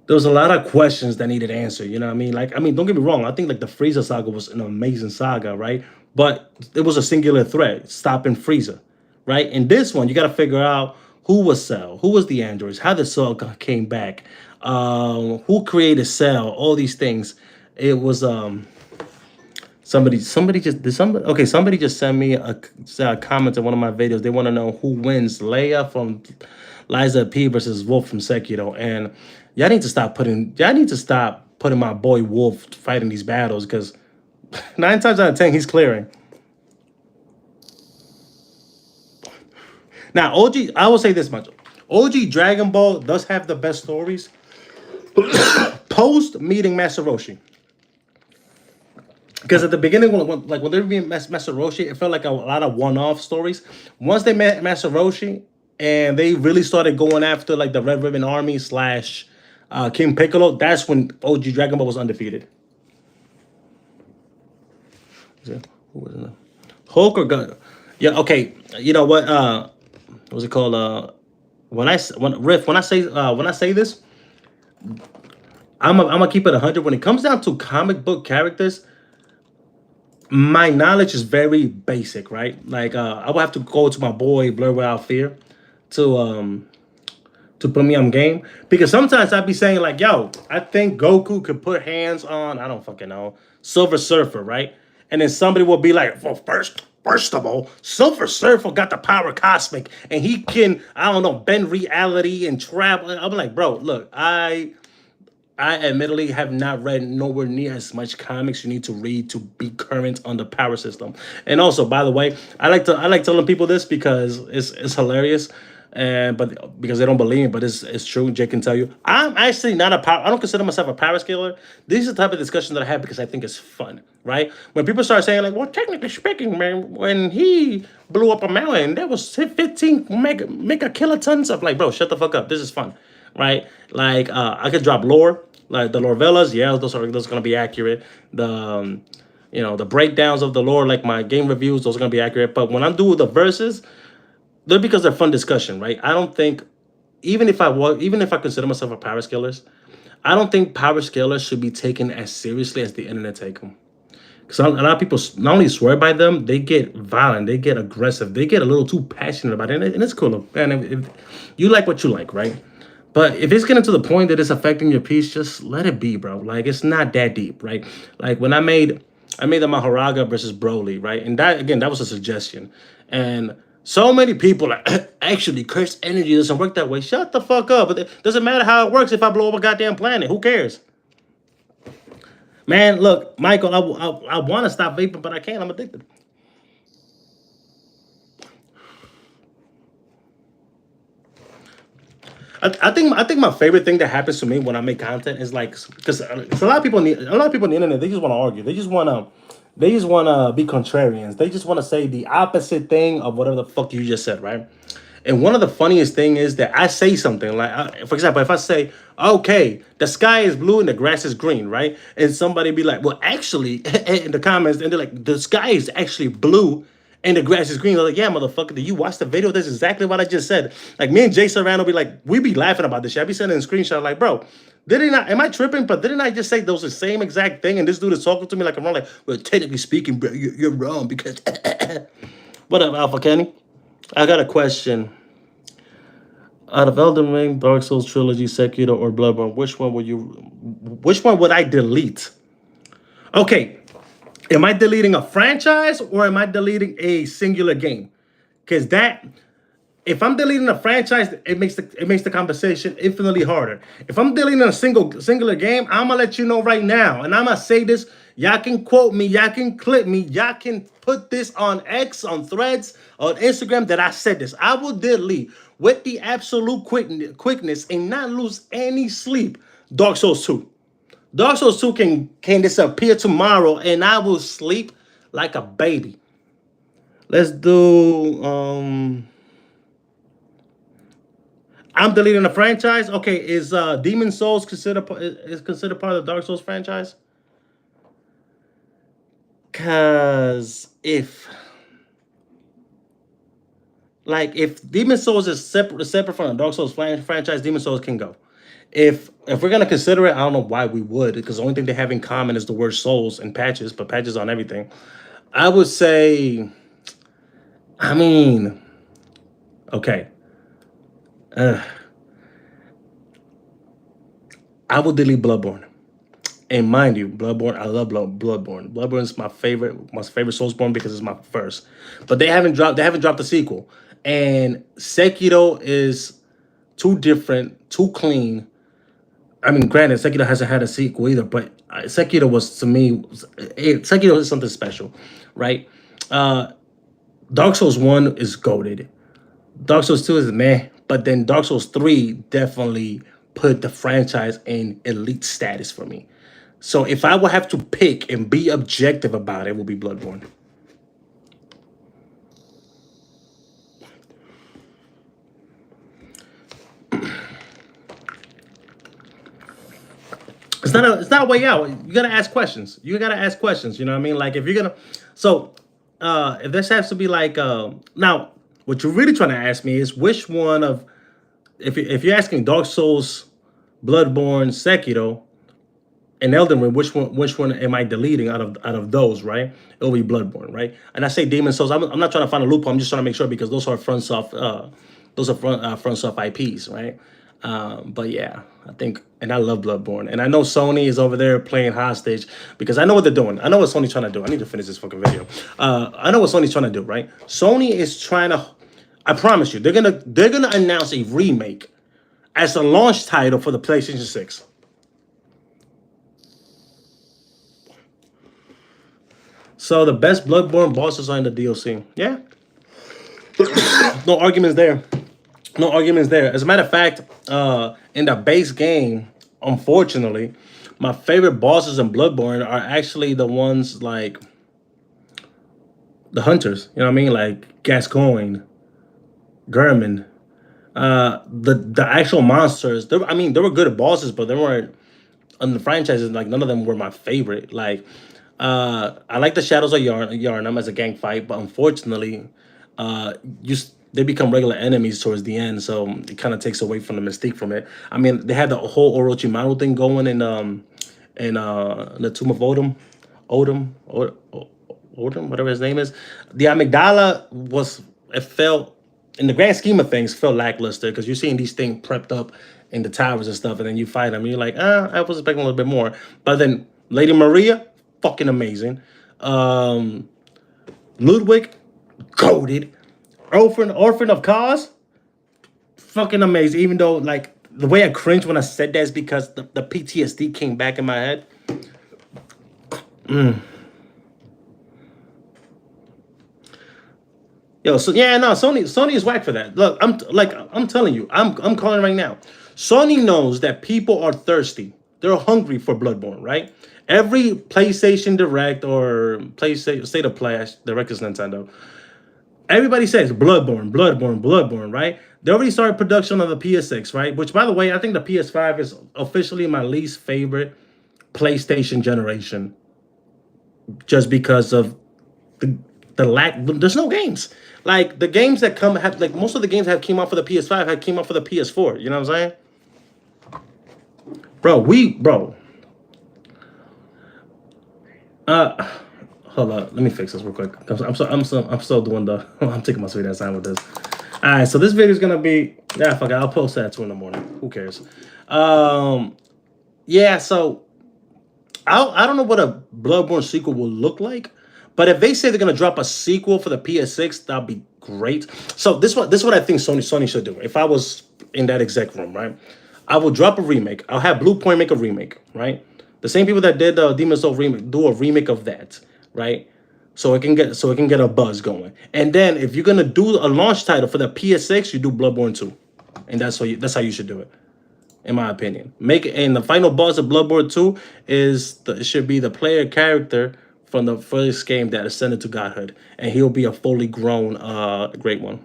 there was a lot of questions that needed answered. You know what I mean? Like, I mean, don't get me wrong. I think like the Frieza saga was an amazing saga, right? But it was a singular threat, stopping Frieza, right? In this one, you got to figure out who was Cell, who was the androids, how the Cell came back, who created Cell, all these things. It was somebody just did somebody okay. Somebody just sent me a comment on one of my videos. They want to know who wins, Leia from Liza P versus Wolf from Sekiro, and y'all need to stop putting my boy Wolf fighting these battles because 9 times out of 10 he's clearing. Now OG, I will say this much: OG Dragon Ball does have the best stories post meeting Master Roshi. Because at the beginning, when they were being Master Roshi, it felt like a lot of one-off stories. Once they met Master Roshi, and they really started going after like the Red Ribbon Army slash King Piccolo, that's when OG Dragon Ball was undefeated. Who was it? Hulk or Gun? Yeah, okay. You know what was it called? When I say this, I'm gonna keep it 100. When it comes down to comic book characters, my knowledge is very basic, right? Like I would have to go to my boy Blur Without Fear to put me on game because sometimes I'd be saying like, "Yo, I think Goku could put hands on I don't fucking know Silver Surfer, right?" And then somebody will be like, "Well, first of all, Silver Surfer got the power cosmic, and he can I don't know bend reality and travel." I'm like, bro, look, I admittedly have not read nowhere near as much comics you need to read to be current on the power system. And also, by the way, I like telling people this because it's hilarious, and but because they don't believe it, but it's true. Jake can tell you, I'm actually not a power. I don't consider myself a power scaler. This is the type of discussion that I have because I think it's fun, right? When people start saying like, well, technically speaking, man, when he blew up a mountain, there was 15 mega kilotons of like, bro, shut the fuck up. This is fun, right? Like I could drop lore, like the Lorvellas, yeah, those are gonna be accurate. The breakdowns of the lore, like my game reviews, those are gonna be accurate. But when I'm doing the verses, they're because they're fun discussion, right? I don't think even if I consider myself a power scalers, I don't think power scalers should be taken as seriously as the internet take them. Because a lot of people not only swear by them, they get violent, they get aggressive, they get a little too passionate about it, and it's cool. And if you like what you like, right? But if it's getting to the point that it's affecting your piece, just let it be, bro. Like it's not that deep, right? Like when I made the Maharaga versus Broly, right? And that again, that was a suggestion. And so many people are actually cursed energy doesn't work that way. Shut the fuck up. It doesn't matter how it works if I blow up a goddamn planet. Who cares? Man, look, Michael, I want to stop vaping, but I can't. I'm addicted. I think my favorite thing that happens to me when I make content is like because a lot of people need a lot of people on the internet, they just want to argue. They just want to be contrarians. They just want to say the opposite thing of whatever the fuck you just said, right? And one of the funniest thing is that I say something like, for example, if I say, "Okay, the sky is blue and the grass is green," right? And somebody be like, "Well, actually," in the comments, and they're like, "The sky is actually blue and the grass is green." I'm like, "Yeah, motherfucker, did you watch the video? That's exactly what I just said." Like me and Jay Serrano be like, we be laughing about this shit. I be sending a screenshot like, "Bro, didn't I? Am I tripping? But didn't I just say those the same exact thing?" And this dude is talking to me like I'm wrong. Like, well, technically speaking, bro, you're wrong because. What up, Alpha Kenny? I got a question. Out of Elden Ring, Dark Souls trilogy, Sekiro, or Bloodborne, which one would you? Which one would I delete? Okay, am I deleting a franchise or am I deleting a singular game? Because that, if I'm deleting a franchise, it makes the conversation infinitely harder. If I'm deleting a singular game, I'm gonna let you know right now, and I'm gonna say this. Y'all can quote me, y'all can clip me, y'all can put this on X, on Threads, on Instagram that I said this. I will delete with the absolute quickness and not lose any sleep. Dark Souls 2. Dark Souls 2 can disappear tomorrow and I will sleep like a baby. Let's do I'm deleting the franchise. Okay, is Demon Souls considered part of the Dark Souls franchise? Cause if Demon Souls is separate from the Dark Souls franchise, Demon Souls can go. If we're gonna consider it, I don't know why we would, because the only thing they have in common is the word souls and patches, but patches on everything. I would say, I mean, okay, I will delete Bloodborne. And mind you, Bloodborne, I love Bloodborne. Bloodborne is my favorite Soulsborne because it's my first. But they haven't dropped the sequel. And Sekiro is too different, too clean. I mean, granted, Sekiro hasn't had a sequel either, but Sekiro was to me, Sekiro is something special, right? Dark Souls 1 is goated. Dark Souls 2 is meh, but then Dark Souls 3 definitely put the franchise in elite status for me. So if I would have to pick and be objective about it, it will be Bloodborne. It's not a way out. You gotta ask questions. You gotta ask questions. You know what I mean? Like if you're gonna, so if this has to be like now, what you're really trying to ask me is which one of if you're asking Dark Souls, Bloodborne, Sekiro, and Elden Ring, which one am I deleting out of those? Right, it'll be Bloodborne, right? And I say Demon Souls. I'm not trying to find a loophole. I'm just trying to make sure because those are front soft IPs, right? But yeah, I think, and I love Bloodborne, and I know Sony is over there playing hostage because I know what they're doing. I know what Sony's trying to do. I need to finish this fucking video. I know what Sony's trying to do, right? Sony is trying to. I promise you, they're gonna announce a remake as a launch title for the PlayStation 6. So the best Bloodborne bosses are in the DLC. Yeah, no arguments there. No arguments there. As a matter of fact, in the base game, unfortunately, my favorite bosses in Bloodborne are actually the ones like the hunters. You know what I mean? Like Gascoigne, German. The actual monsters. I mean, they were good bosses, but they weren't on the franchises. Like none of them were my favorite. Like, I like the Shadows of Yarnum as a gang fight, but unfortunately, uh, they become regular enemies towards the end, so it kind of takes away from the mystique from it. I mean, they had the whole Orochimaru thing going in the Tomb of Odom, whatever his name is. The amygdala it felt in the grand scheme of things felt lackluster because you're seeing these things prepped up in the towers and stuff, and then you fight them, and you're like, I was expecting a little bit more. But then Lady Maria, fucking amazing. Um, Ludwig, goaded. Orphan of Cause, fucking amazing. Even though like the way I cringed when I said that is because the PTSD came back in my head. Yo, so yeah, no, Sony is whack for that. Look, I'm telling you, I'm calling right now. Sony knows that people are thirsty. They're hungry for Bloodborne, right? Every PlayStation Direct or PlayStation State of Play, Direct is Nintendo. Everybody says Bloodborne, Bloodborne, Bloodborne, right? They already started production on the PS6, right? Which, by the way, I think the PS5 is officially my least favorite PlayStation generation, just because of the the lack. There's no games. Like the games that come have like most of the games that came out for the PS5 had came out for the PS4. You know what I'm saying, bro? Uh, hold on. Let me fix this real quick. I'm still doing the. I'm taking my sweet ass time with this. All right, so this video is gonna be. Yeah, fuck it. I'll post that at 2 in the morning. Who cares? Yeah. So I don't know what a Bloodborne sequel will look like, but if they say they're gonna drop a sequel for the PS6, that'd be great. So this what I think Sony should do. If I was in that exec room, right, I will drop a remake. I'll have Blue Point make a remake, right? The same people that did the Demon's Soul remake do a remake of that, right? So it can get a buzz going. And then if you're gonna do a launch title for the PS6, you do Bloodborne 2, and that's how you should do it, in my opinion. Make it, and the final boss of Bloodborne 2 it should be the player character from the first game that ascended to godhood, and he'll be a fully grown great one.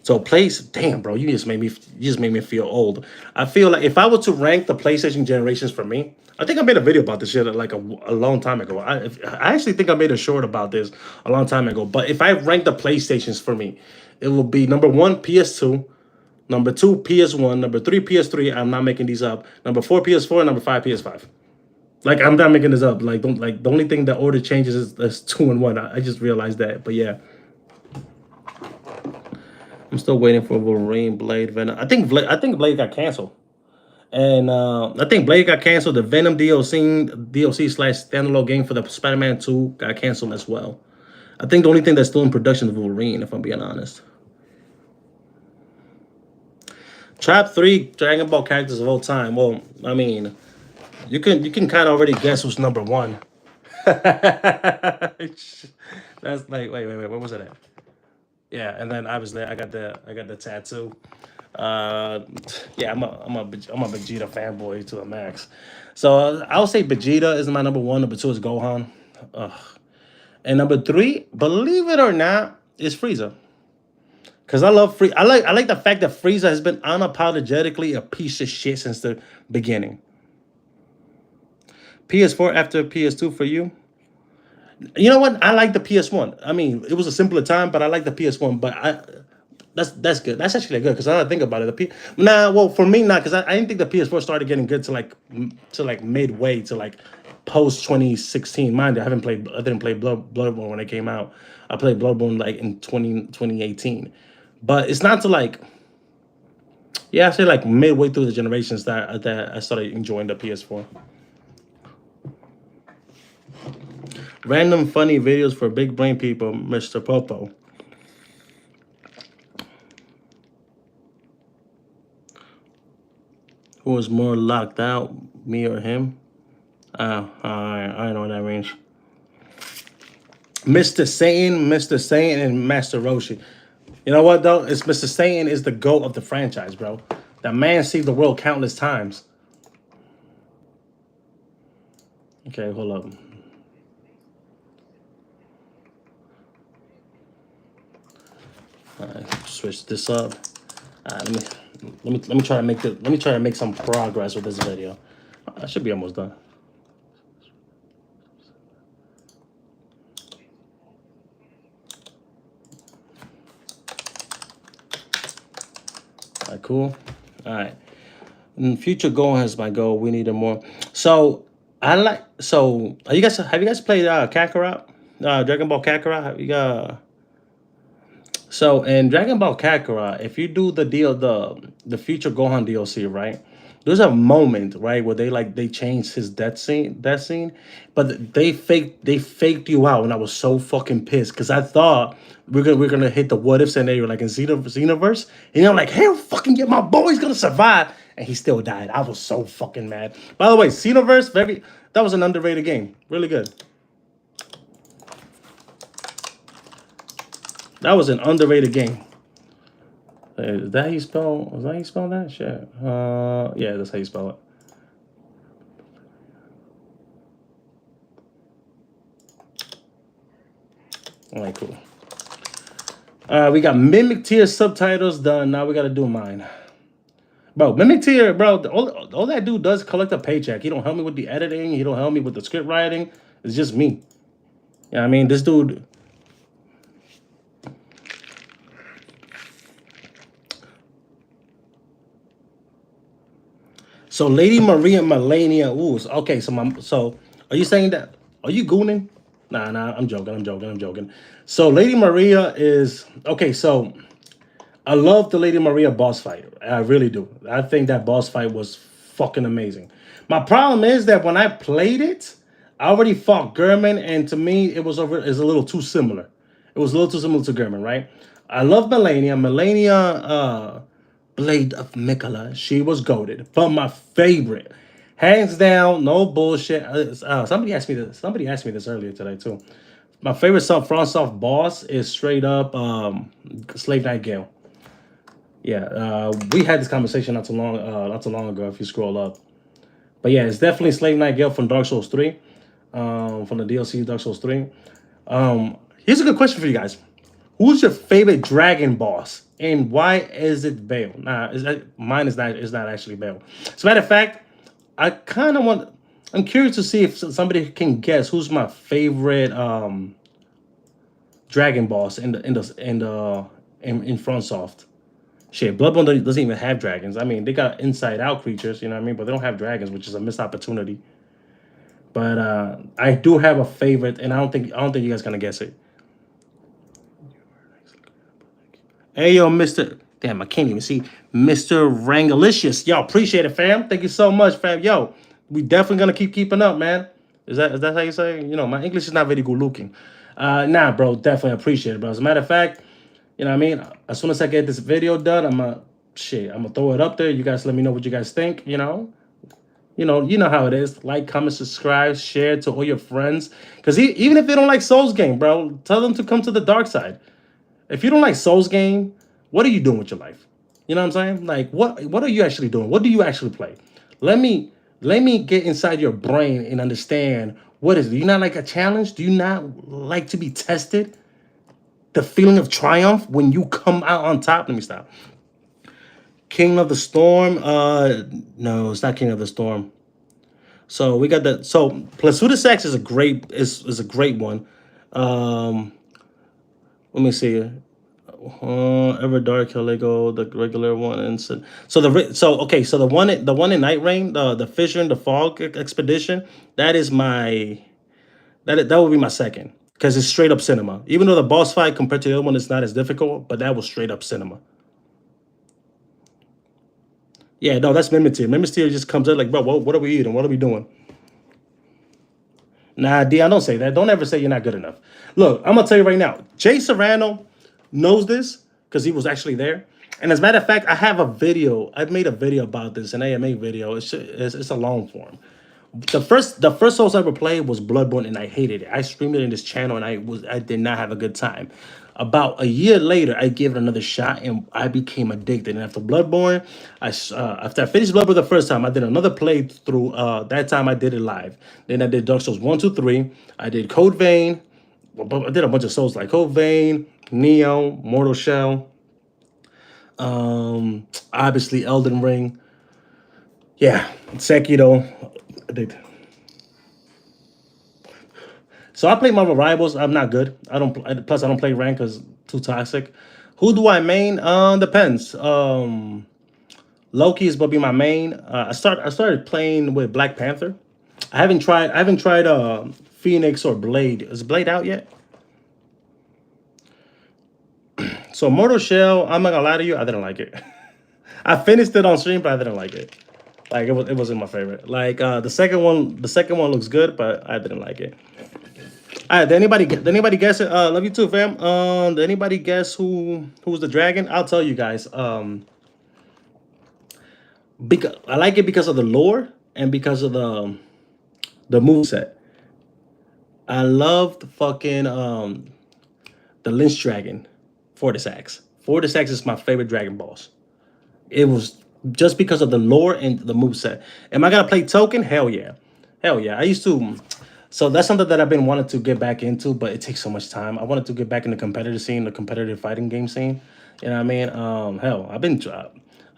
So place, damn, bro, you just made me feel old. I feel like if I were to rank the PlayStation generations for me, I think I made a video about this shit like a long time ago. I actually think I made a short about this a long time ago. But if I rank the PlayStations for me, it will be number one PS2, number two PS1, number three PS3. I'm not making these up. Number four PS4, number five PS5. Like I'm not making this up. Like don't like the only thing that order changes is two and one. I just realized that. But yeah. I'm still waiting for Wolverine, Blade, Venom. I think Blade got canceled, and I think Blade got canceled. The Venom DLC slash standalone game for the Spider-Man 2 got canceled as well. I think the only thing that's still in production is Wolverine, if I'm being honest. Top three Dragon Ball characters of all time. Well, I mean, you can kind of already guess who's number one. That's like wait. What was it at? Yeah, and then obviously I got the tattoo. Uh, yeah, I'm a Vegeta fanboy to the max. So I'll say Vegeta is my number one. Number two is Gohan. Ugh. And number three, believe it or not, is Frieza. Cause I love I like the fact that Frieza has been unapologetically a piece of shit since the beginning. PS4 after PS2 for you. You know what? I like the PS1. I mean, it was a simpler time, but I like the PS1. But that's good. That's actually good because I don't think about it. Well, for me not because I didn't think the PS4 started getting good to like midway to like post 2016. Mind you, I didn't play Bloodborne when it came out. I played Bloodborne like in 2018. But it's not to like, yeah, I say like midway through the generations that I started enjoying the PS4. Random funny videos for big brain people, Mr. Popo. Who was more locked out, me or him? I don't know what that means. Mr. Satan, and Master Roshi. You know what though? It's Mr. Satan is the GOAT of the franchise, bro. That man saved the world countless times. Okay, hold up. Switch this up. Let me try to make some progress with this video. I should be almost done. All right, cool. All right. Future goal has my goal. We need a more. So are you guys have you guys played Kakarot? Dragon Ball Kakarot? Have you So in Dragon Ball Kakarot, if you do the future Gohan DLC, right? There's a moment, right, where they changed his death scene, but they faked you out, and I was so fucking pissed because I thought we're gonna hit the what if scenario like in Xenoverse, and I'm like, hell, fucking get my boy's gonna survive, and he still died. I was so fucking mad. By the way, Xenoverse, that was an underrated game, really good. That was an underrated game. Is that how you spell? Is that how you spell that? Shit. Yeah, that's how you spell it. All right, cool. We got Mimic Tier subtitles done. Now we got to do mine. Bro, Mimic Tier, bro, all that dude does collect a paycheck. He don't help me with the editing. He don't help me with the script writing. It's just me. Yeah, I mean, this dude. So Lady Maria Melania. Ooh, okay. So are you saying that? Are you gooning? Nah. I'm joking. So Lady Maria is okay. So I love the Lady Maria boss fight. I really do. I think that boss fight was fucking amazing. My problem is that when I played it, I already fought Gurman, and to me, is a little too similar. It was a little too similar to Gurman, right? I love Melania. Blade of Mikola. She was goated. But my favorite, hands down, no bullshit. Somebody asked me this. Somebody asked me this earlier today too. My favorite FromSoft boss is straight up Slave Knight Gale. Yeah, we had this conversation not too long ago. If you scroll up, but yeah, it's definitely Slave Knight Gale from Dark Souls 3, from the DLC Dark Souls 3. Here's a good question for you guys: who's your favorite dragon boss, and why is it Bale? Nah, mine is not actually Bale. As a matter of fact, I kind of want. I'm curious to see if somebody can guess who's my favorite dragon boss in FromSoft. Shit, Bloodborne doesn't even have dragons. I mean, they got inside out creatures, you know what I mean? But they don't have dragons, which is a missed opportunity. But I do have a favorite, and I don't think you guys gonna guess it. Hey yo, Mr. Damn, I can't even see. Mr. Rangalicious. Yo, appreciate it, fam. Thank you so much, fam. Yo, we definitely gonna keeping up, man. Is that how you say? You know, my English is not very good looking. Nah, bro, definitely appreciate it, bro. As a matter of fact, you know what I mean? As soon as I get this video done, I'm gonna throw it up there. You guys let me know what you guys think, you know? You know how it is. Like, comment, subscribe, share to all your friends. Because even if they don't like Souls game, bro, tell them to come to the dark side. If you don't like Souls game, what are you doing with your life? You know what I'm saying? Like, what are you actually doing? What do you actually play? Let me get inside your brain and understand what is it. Do you not like a challenge? Do you not like to be tested? The feeling of triumph when you come out on top. Let me stop. King of the Storm. No, it's not King of the Storm. So we got that. So Plasuda Sax is a great one. Let me see. Ever Dark Lego, the regular one, and so okay. So the one in Night Rain, the Fisher and the Fog expedition. That would be my second because it's straight up cinema. Even though the boss fight compared to the other one is not as difficult, but that was straight up cinema. Yeah, no, that's Mimetier. Mimetier just comes in like, bro, what are we eating? What are we doing? Nah, Dion, don't say that. Don't ever say you're not good enough. Look, I'm gonna tell you right now. Jay Serrano knows this because he was actually there. And as a matter of fact, I have a video. I've made a video about this, an AMA video. It's a long form. The first Souls I ever played was Bloodborne, and I hated it. I streamed it in this channel, and I did not have a good time. About a year later, I gave it another shot, and I became addicted. And after Bloodborne, after I finished Bloodborne the first time, I did another playthrough. That time I did it live. Then I did Dark Souls 1, 2, 3. I did Code Vein. I did a bunch of Souls like Code Vein, Neo, Mortal Shell. Obviously Elden Ring. Yeah, Sekiro. I did. So I play Marvel Rivals. I'm not good. I don't. Plus, I don't play rank because too toxic. Who do I main? Depends. Loki is gonna be my main. I started playing with Black Panther. I haven't tried Phoenix or Blade. Is Blade out yet? So Mortal Shell. I'm not gonna lie to you. I didn't like it. I finished it on stream, but I didn't like it. Like it wasn't my favorite. Like the second one looks good, but I didn't like it. All right, did anybody guess it? Love you too, fam. Did anybody guess who's the dragon? I'll tell you guys. Because I like it because of the lore and because of the moveset. I love the fucking the Lynch Dragon. Fortis Fortis X is my favorite Dragon Balls. It was just because of the lore and the moveset. Am I gonna play Token? Hell yeah. Hell yeah. I used to. So that's something that I've been wanting to get back into, but it takes so much time. I wanted to get back in the competitive scene, the competitive fighting game scene. You know what I mean? Hell, I think I'm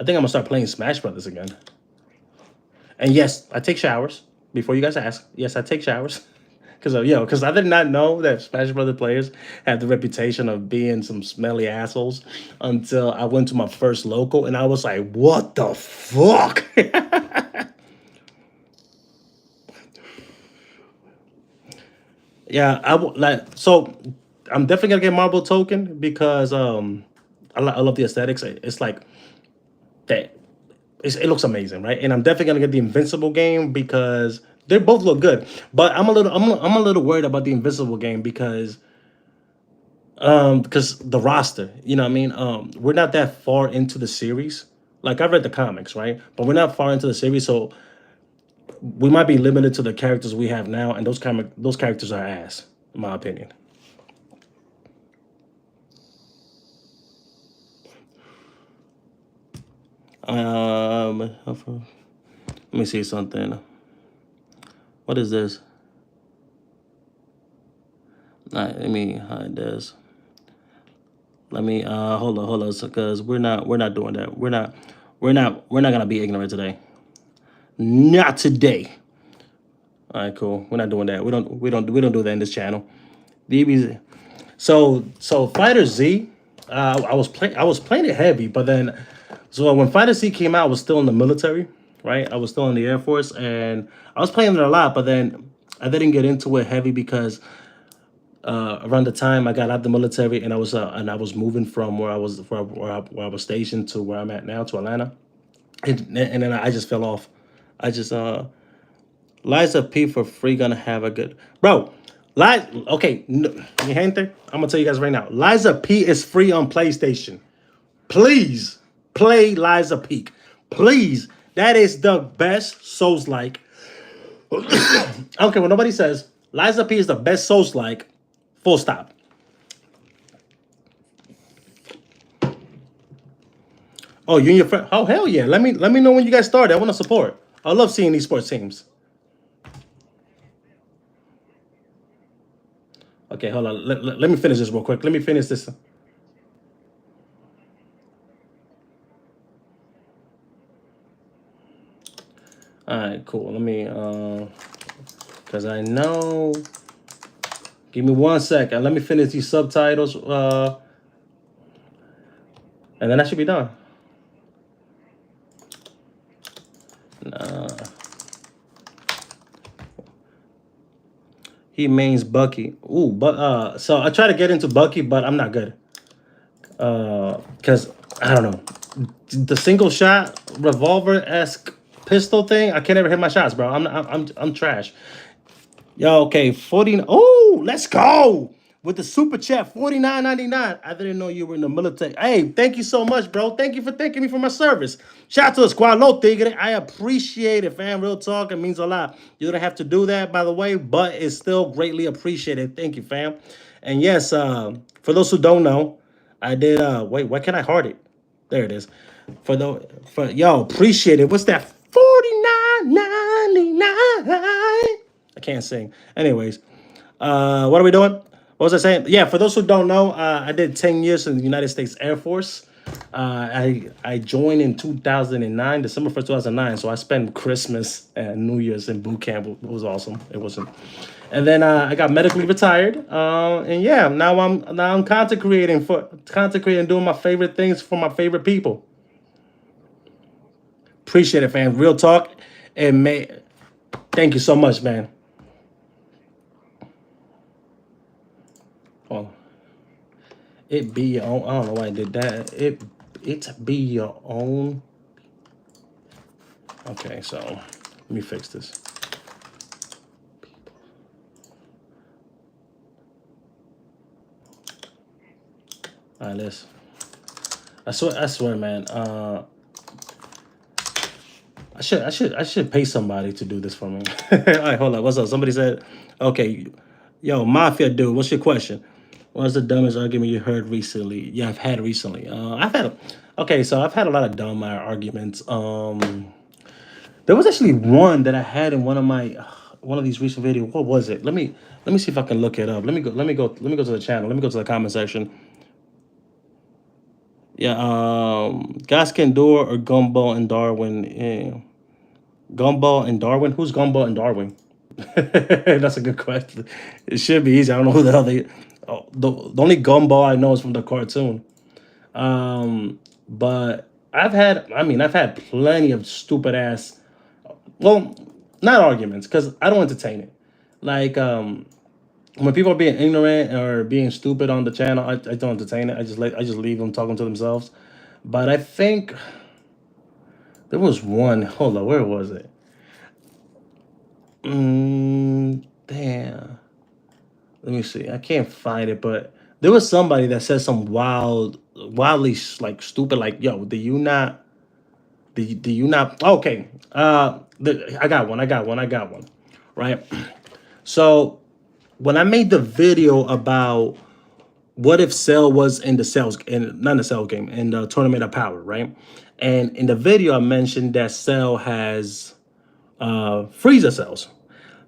gonna start playing Smash Brothers again. And yes, I take showers. Before you guys ask, yes, I take showers. Because I did not know that Smash Brother players have the reputation of being some smelly assholes until I went to my first local and I was like, what the fuck? Yeah, so I'm definitely gonna get Marble Token because I love the aesthetics. It's like that. It looks amazing, right? And I'm definitely gonna get the Invincible game because they both look good. But I'm a little worried about the Invincible game because the roster, you know what I mean? We're not that far into the series. Like I've read the comics, right? But we're not far into the series, so we might be limited to the characters we have now, and those characters are ass, in my opinion. Let me see something. What is this? Let me hide this. Let me hold on, because we're not doing that. We're not gonna be ignorant today. Not today. All right, cool. We're not doing that. We don't do that in this channel. DBZ. So Fighter Z, I was playing it heavy, but then so when Fighter Z came out, I was still in the military, right? I was still in the Air Force, and I was playing it a lot, but then I didn't get into it heavy because around the time I got out of the military and I was moving from where I was stationed to where I'm at now to Atlanta, and then I just fell off. I just Liza P for free gonna have a good bro. Okay, mi gente, I'm gonna tell you guys right now. Liza P is free on PlayStation. Please play Liza Peak. Please, that is the best Souls like. I don't care what nobody says. Liza P is the best Souls like. Full stop. Oh, you and your friend? Oh hell yeah! Let me know when you guys start. I want to support. I love seeing these sports teams. Okay, hold on. Let me finish this real quick. Let me finish this. All right, cool. Let me, because I know. Give me 1 second. Let me finish these subtitles, and then I should be done. He mains Bucky. Ooh, but so I try to get into Bucky, but I'm not good. Because I don't know. The single shot revolver esque pistol thing, I can't ever hit my shots, bro. I'm trash. Yo, okay, 40. Oh, let's go with the super chat 49.99. I didn't know you were in the military. Hey, thank you so much, bro. Thank you for thanking me for my service. Shout out to the squad, low tigre. I appreciate it, fam. Real talk, it means a lot. You don't have to do that, by the way, but it's still greatly appreciated. Thank you, fam. And yes, for those who don't know, I did. Wait, why can't I heart it? There it is. For yo, appreciate it. What's that? 49.99. I can't sing. Anyways, what are we doing? What was I saying? Yeah, for those who don't know, I did 10 years in the United States Air Force. I joined in 2009, December 1st, 2009. So I spent Christmas and New Year's in boot camp. It was awesome. It wasn't. And then I got medically retired. And yeah, now I'm content creating, doing my favorite things for my favorite people. Appreciate it, fam. Real talk. And thank you so much, man. Oh, it be your own. I don't know why I did that. It be your own. Okay, so let me fix this. All right, let's. I swear, man. I should pay somebody to do this for me. All right, hold on. What's up? Somebody said, okay, yo, Mafia dude, what's your question? What's the dumbest argument you heard recently? Yeah, I've had recently. Okay, so I've had a lot of dumb arguments. There was actually one that I had in one of these recent videos. What was it? Let me see if I can look it up. Let me go to the channel. Let me go to the comment section. Yeah, Gaskin Door or Gumball and Darwin. Yeah. Gumball and Darwin. Who's Gumball and Darwin? That's a good question. It should be easy. I don't know who the hell they. Oh, the only Gumball I know is from the cartoon. But I've had plenty of stupid ass. Well, not arguments because I don't entertain it. Like when people are being ignorant or being stupid on the channel, I don't entertain it. I just leave them talking to themselves. But I think there was one. Hold on, where was it? Damn. Let me see. I can't find it, but there was somebody that said some wildly like stupid, like, "Yo, do you not? Do you not?" Okay. I got one. I got one. I got one. Right. So when I made the video about what if Cell was in the cells in not in the Cell game in the Tournament of Power, right? And in the video, I mentioned that Cell has Frieza cells.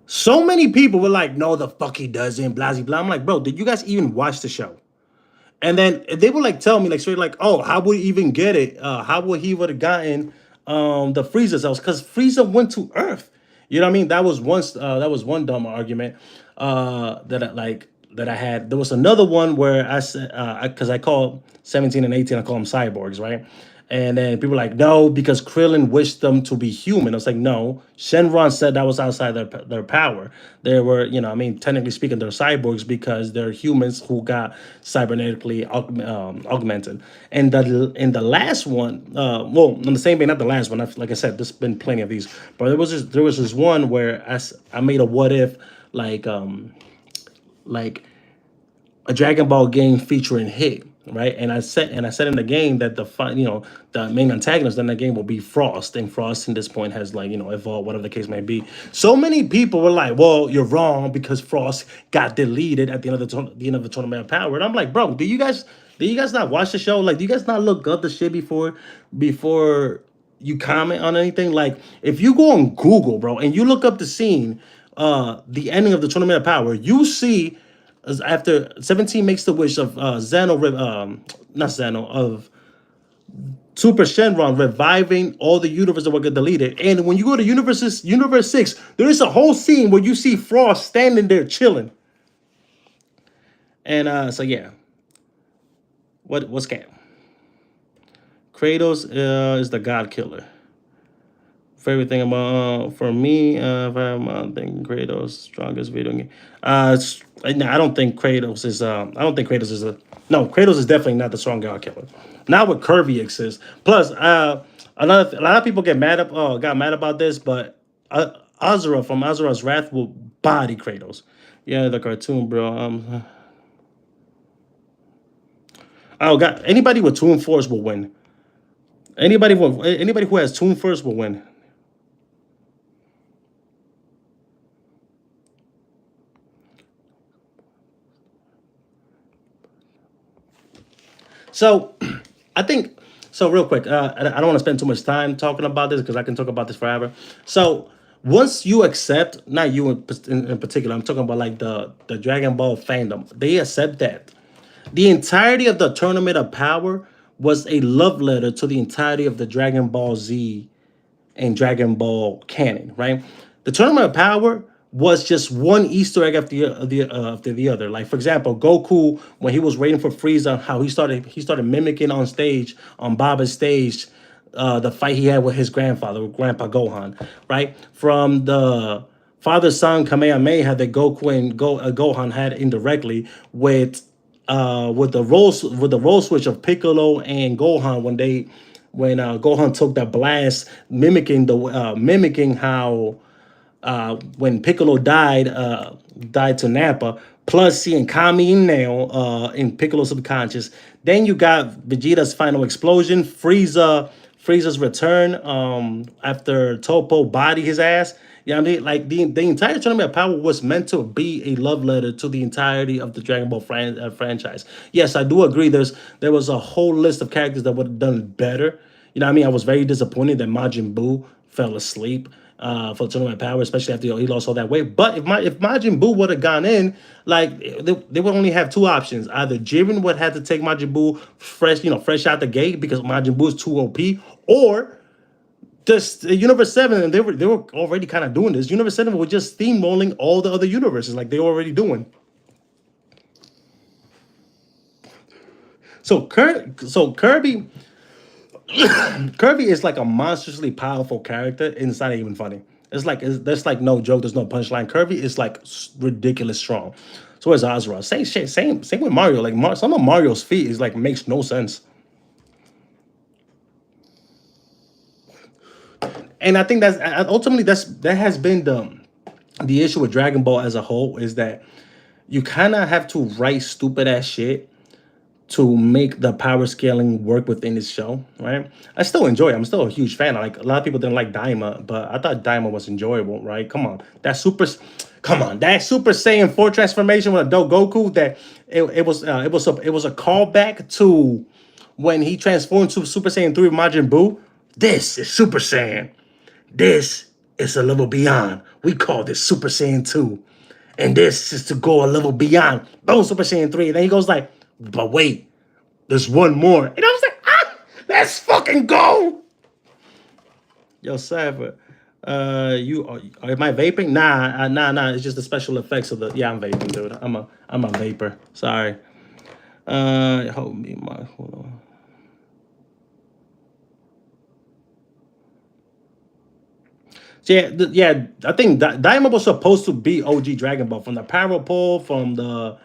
So many people were like, "No, the fuck he doesn't." Blah blah blah. I'm like, bro, did you guys even watch the show? And then they would like tell me like straight like, "Oh, how would he even get it? How would he would have gotten the Frieza cells? Because Frieza went to Earth." You know what I mean? That was one dumb argument that I had. There was another one where I said because I call 17 and 18, I call them cyborgs, right? And then people were like, no, because Krillin wished them to be human. I was like, no. Shenron said that was outside their power. They were, technically speaking, they're cyborgs because they're humans who got cybernetically augmented. And in the last one, well, on the same vein, not the last one. Like I said, there's been plenty of these, but there was this one where I made a what if like a Dragon Ball game featuring Hit, right? And I said in the game that the main antagonist in the game will be Frost, and Frost in this point has evolved, whatever the case may be. So many people were like, "Well, you're wrong because Frost got deleted at the end of the end of the Tournament of Power." And I'm like, "Bro, do you guys not watch the show? Like, do you guys not look up the shit before you comment on anything? Like, if you go on Google, bro, and you look up the scene, the ending of the Tournament of Power, you see as after 17 makes the wish of not Zeno, of Super Shenron reviving all the universes that were deleted. And when you go to Universe 6, there is a whole scene where you see Frost standing there chilling. And so yeah. What's Cam? Kratos is the god killer. Favorite thing about for me, if I'm thinking Kratos strongest video game. I don't think Kratos is. I don't think Kratos is a. No, Kratos is definitely not the strong god killer. Not what Kirby exists. Plus, a lot of people got mad about this, but Azura from Azura's Wrath will body Kratos. Yeah, the cartoon, bro. Oh god, anybody with Toon Force will win. Anybody who has Toon Force will win. So, I think so. Real quick, I don't want to spend too much time talking about this because I can talk about this forever. So, once you accept, not you in particular, I'm talking about like the Dragon Ball fandom. They accept that the entirety of the Tournament of Power was a love letter to the entirety of the Dragon Ball Z and Dragon Ball canon, right? The Tournament of Power was just one Easter egg after the other. Like for example, Goku when he was waiting for Frieza, how he started mimicking on stage on Baba's stage. The fight he had with his grandfather, with Grandpa Gohan, right? From the father son Kamehameha that Goku and Gohan had indirectly with the role switch of Piccolo and Gohan when Gohan took that blast, mimicking how when Piccolo died to Nappa, plus seeing Kami and Nail in Piccolo's subconscious. Then you got Vegeta's final explosion, Frieza Frieza's return after Topo bodied his ass. Yeah, I mean, like the entire Tournament of Power was meant to be a love letter to the entirety of the Dragon Ball franchise. Yes, I do agree. There was a whole list of characters that would have done better. You know what I mean? I was very disappointed that Majin Buu fell asleep for the Tournament of Power, especially after he lost all that weight. But if Majin Buu would have gone in, like they would only have two options. Either Jiren would have to take Majin Buu fresh out the gate because Majin Buu is too OP, or just Universe 7, and they were already kind of doing this. Universe 7 was just steamrolling all the other universes like they were already doing. So Kirby Kirby is like a monstrously powerful character, and it's not even funny. There's like no joke. There's no punchline. Kirby is like ridiculous strong. So is Azra. Same shit. Same with Mario. Like some of Mario's feat is like makes no sense. And I think that's ultimately that has been the issue with Dragon Ball as a whole is that you kind of have to write stupid ass shit to make the power scaling work within this show, right? I still enjoy it. I'm still a huge fan. Like a lot of people didn't like Daima, but I thought Daima was enjoyable, right? Come on, that Super Saiyan 4 transformation with Adult Goku. That it was a callback to when he transformed to Super Saiyan 3 Majin Buu. This is Super Saiyan. This is a level beyond. We call this Super Saiyan 2. And this is to go a level beyond. Boom, Super Saiyan 3. And then he goes like, but wait, there's one more. And I was like, let's fucking go. Yo, Cipher, am I vaping? Nah. It's just the special effects of the. Yeah, I'm vaping, dude. I'm a vapor. Sorry. Hold on. So yeah. I think Diamond was supposed to be OG Dragon Ball from the Power Pole, from the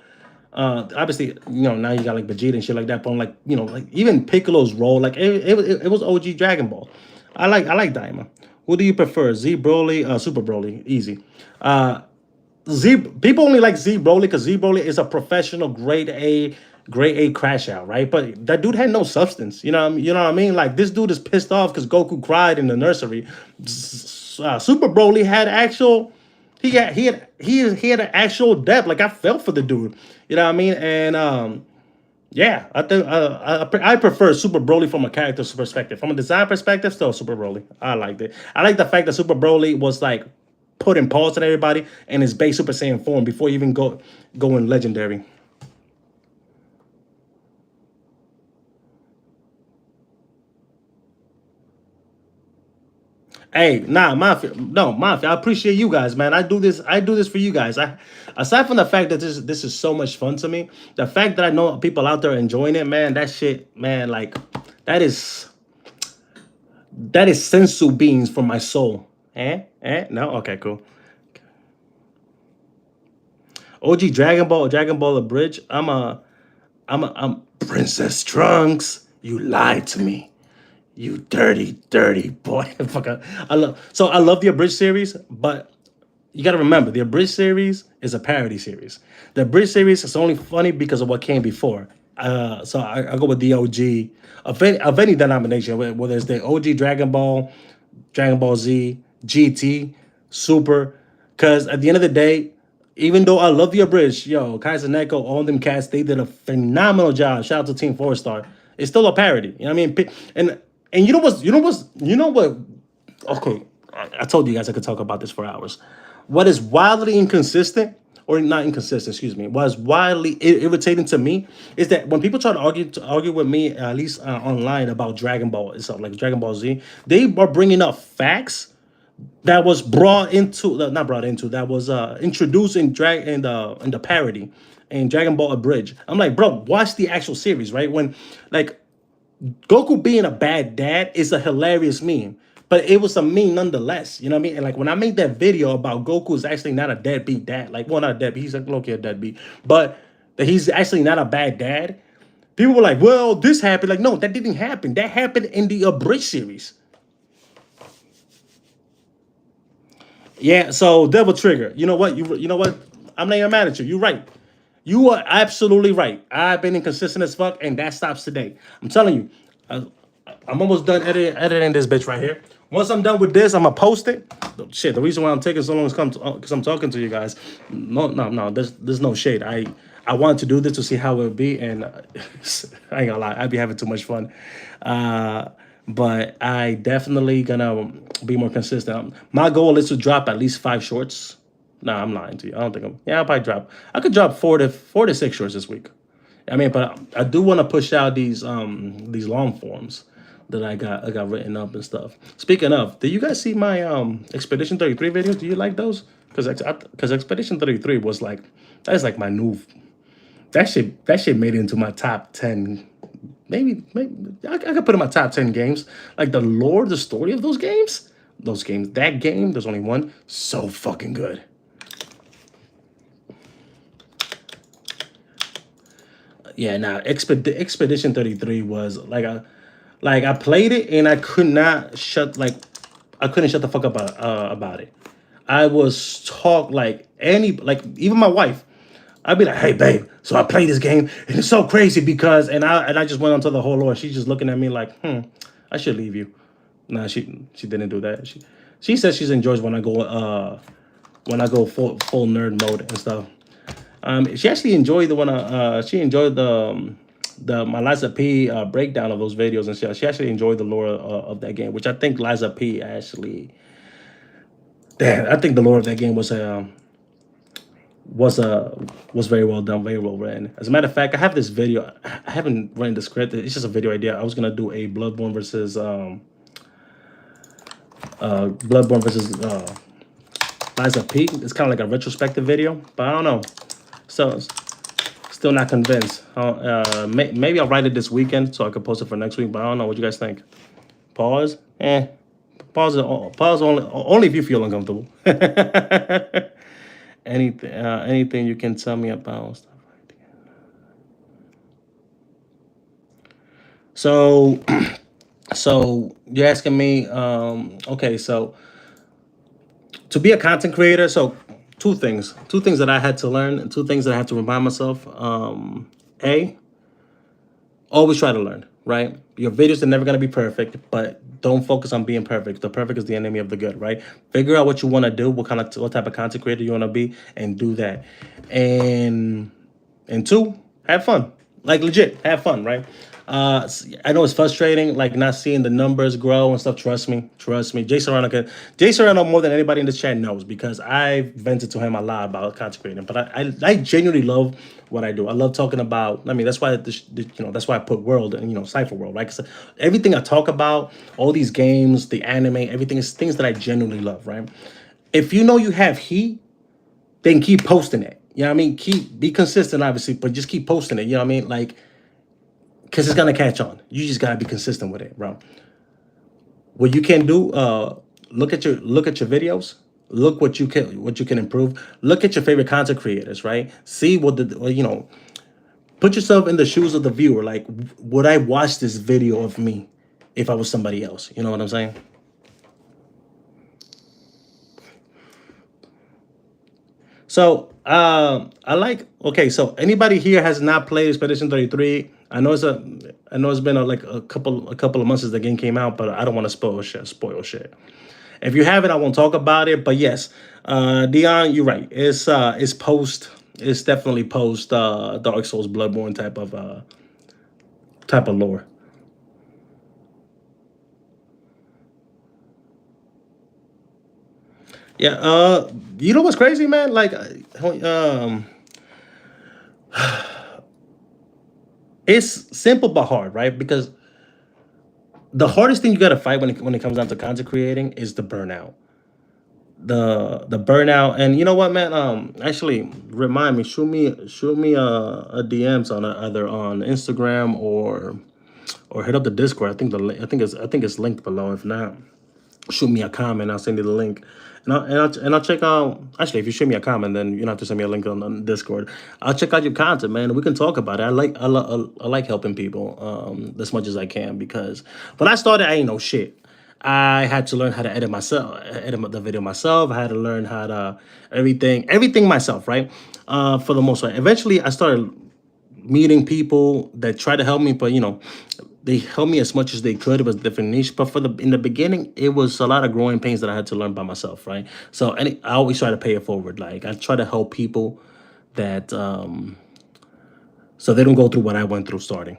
obviously, now you got like Vegeta and shit like that, but like, like even Piccolo's role, like it was OG Dragon Ball. I like Daima. Who do you prefer, Z Broly, Super Broly? Easy. Z People only like Z Broly because Z Broly is a professional grade A crash out, right? But that dude had no substance. You know what I mean? Like this dude is pissed off because Goku cried in the nursery. Super Broly had actual. He had an actual depth. Like I felt for the dude. You know what I mean? And yeah, I think I prefer Super Broly from a character's perspective. From a design perspective, still Super Broly. I liked it. I like the fact that Super Broly was like putting pause on everybody and his base Super Saiyan form before you even going legendary. Hey, nah, Mafia. No, Mafia. I appreciate you guys, man. I do this for you guys. Aside from the fact that this is so much fun to me, the fact that I know people out there enjoying it, man, that shit, man, like that is that is sensu beans for my soul. No, okay, cool. OG Dragon Ball Abridged. I'm Princess Trunks. You lied to me. You dirty boy. Fuck. I love the Abridged series, but you got to remember the Abridged series is a parody series. The Abridged series is only funny because of what came before. So I go with the OG of any denomination, whether it's the OG Dragon Ball Z, GT, Super. Because at the end of the day, even though I love the Abridged, yo, Kaiser Neko, all them cats, they did a phenomenal job. Shout out to Team Four Star. It's still a parody. You know what I mean? And you know what? Okay, I told you guys I could talk about this for hours. What is wildly inconsistent, or not inconsistent, excuse me, what is wildly irritating to me is that when people try to argue with me, at least online, about Dragon Ball and stuff like Dragon Ball Z, they are bringing up facts that was not brought into, that was introduced in the parody in Dragon Ball Abridged. I'm like, bro, watch the actual series, right? When like Goku being a bad dad is a hilarious meme, but it was a meme nonetheless. You know what I mean? And like when I made that video about Goku is actually not a deadbeat dad, like, well, not a deadbeat, he's like low-key a deadbeat, but that he's actually not a bad dad. People were like, well, this happened. Like, no, that didn't happen. That happened in the Abridged series. Yeah, so Devil Trigger. You know what? You know what? I'm not even mad at you. You're right. You are absolutely right. I've been inconsistent as fuck, and that stops today. I'm telling you. I'm almost done editing this bitch right here. Once I'm done with this, I'm gonna post it. Shit, the reason why I'm taking so long is because I'm talking to you guys. No. There's no shade. I wanted to do this to see how it would be, and I ain't gonna lie, I'd be having too much fun. Uh, but I definitely gonna be more consistent. My goal is to drop at least 5 shorts. Nah, I'm lying to you. I don't think I'm. Yeah, I'll probably drop. I could drop 4 to 6 shorts this week. I mean, but I do want to push out these long forms that I got written up and stuff. Speaking of, did you guys see my Expedition 33 videos? Do you like those? Because Expedition 33 was like that's like my new that shit made it into my top 10. Maybe I could put in my top 10 games. Like the lore, the story of those games, that game. There's only one. So fucking good. Yeah, now Expedition 33 was like I played it and I couldn't shut the fuck up about it. I was talk like even my wife. I'd be like, "Hey, babe, so I played this game and it's so crazy because," and I just went on to the whole lore. She's just looking at me like, I should leave you. Nah, she didn't do that. She says she enjoys when I go full nerd mode and stuff. She actually enjoyed the one. She enjoyed the my Liza P breakdown of those videos and stuff. She actually enjoyed the lore of that game, which I think Liza P actually. Damn, I think the lore of that game was was very well done, very well written. As a matter of fact, I have this video. I haven't written the script. It's just a video idea. I was gonna do a Bloodborne versus Liza P. It's kind of like a retrospective video, but I don't know. So still not convinced. Maybe I'll write it this weekend so I can post it for next week. But I don't know. What you guys think? Pause. Pause only if you feel uncomfortable. Anything you can tell me about stuff like that. So so you're asking me, okay, so to be a content creator, so two things that I had to learn, and two things that I have to remind myself. A, always try to learn, right? Your videos are never gonna be perfect, but don't focus on being perfect. The perfect is the enemy of the good, right? Figure out what you want to do, what type of content creator you want to be, and do that. And two, have fun. Like legit, have fun, right? I know it's frustrating, like not seeing the numbers grow and stuff. Trust me. Jay Serrano more than anybody in this chat knows because I've vented to him a lot about content creating. But I genuinely love what I do. I love talking about. I mean, that's why that's why I put world and Cipher world, right? Because everything I talk about, all these games, the anime, everything is things that I genuinely love, right? If you know you have heat, then keep posting it. You know what I mean? Be consistent, obviously, but just keep posting it. You know what I mean? Like, because it's gonna catch on. You just gotta be consistent with it, bro. What you can do, look at your videos. Look what you can improve. Look at your favorite content creators, right? See what put yourself in the shoes of the viewer. Like, would I watch this video of me if I was somebody else? You know what I'm saying? So okay, so anybody here has not played Expedition 33? I know it's been like a couple of months since the game came out, but I don't want to spoil shit. If you haven't, I won't talk about it. But yes, Dion, you're right. It's definitely post Dark Souls Bloodborne type of lore. Yeah, you know what's crazy, man? Like, it's simple but hard, right? Because the hardest thing you got to fight when it comes down to content creating is the burnout. The burnout, and you know what, man? Actually, remind me, shoot me a DMs on either on Instagram or hit up the Discord. I think it's linked below. If not, shoot me a comment. I'll send you the link. And I'll check out. Actually, if you shoot me a comment, then you don't have to send me a link on Discord. I'll check out your content, man. And we can talk about it. I like helping people as much as I can because when I started, I ain't know shit. I had to learn how to edit the video myself. I had to learn how to everything myself, right? For the most part. Eventually, I started meeting people that try to help me, but they helped me as much as they could. It was different niche, but in the beginning, it was a lot of growing pains that I had to learn by myself, right? So, I always try to pay it forward. Like I try to help people that so they don't go through what I went through starting.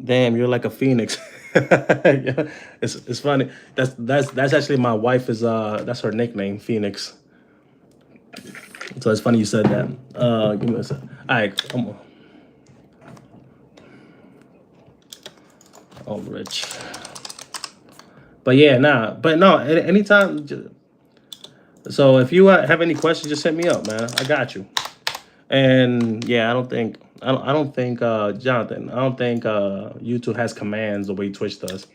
Damn, you're like a phoenix. Yeah, it's funny. That's actually my wife is that's her nickname, Phoenix. So it's funny you said that. Give me a sec. All right, come on. Oh, Rich. But yeah, nah. But no, anytime. So if you have any questions, just hit me up, man. I got you. And yeah, I don't think Jonathan, I don't think YouTube has commands the way Twitch does.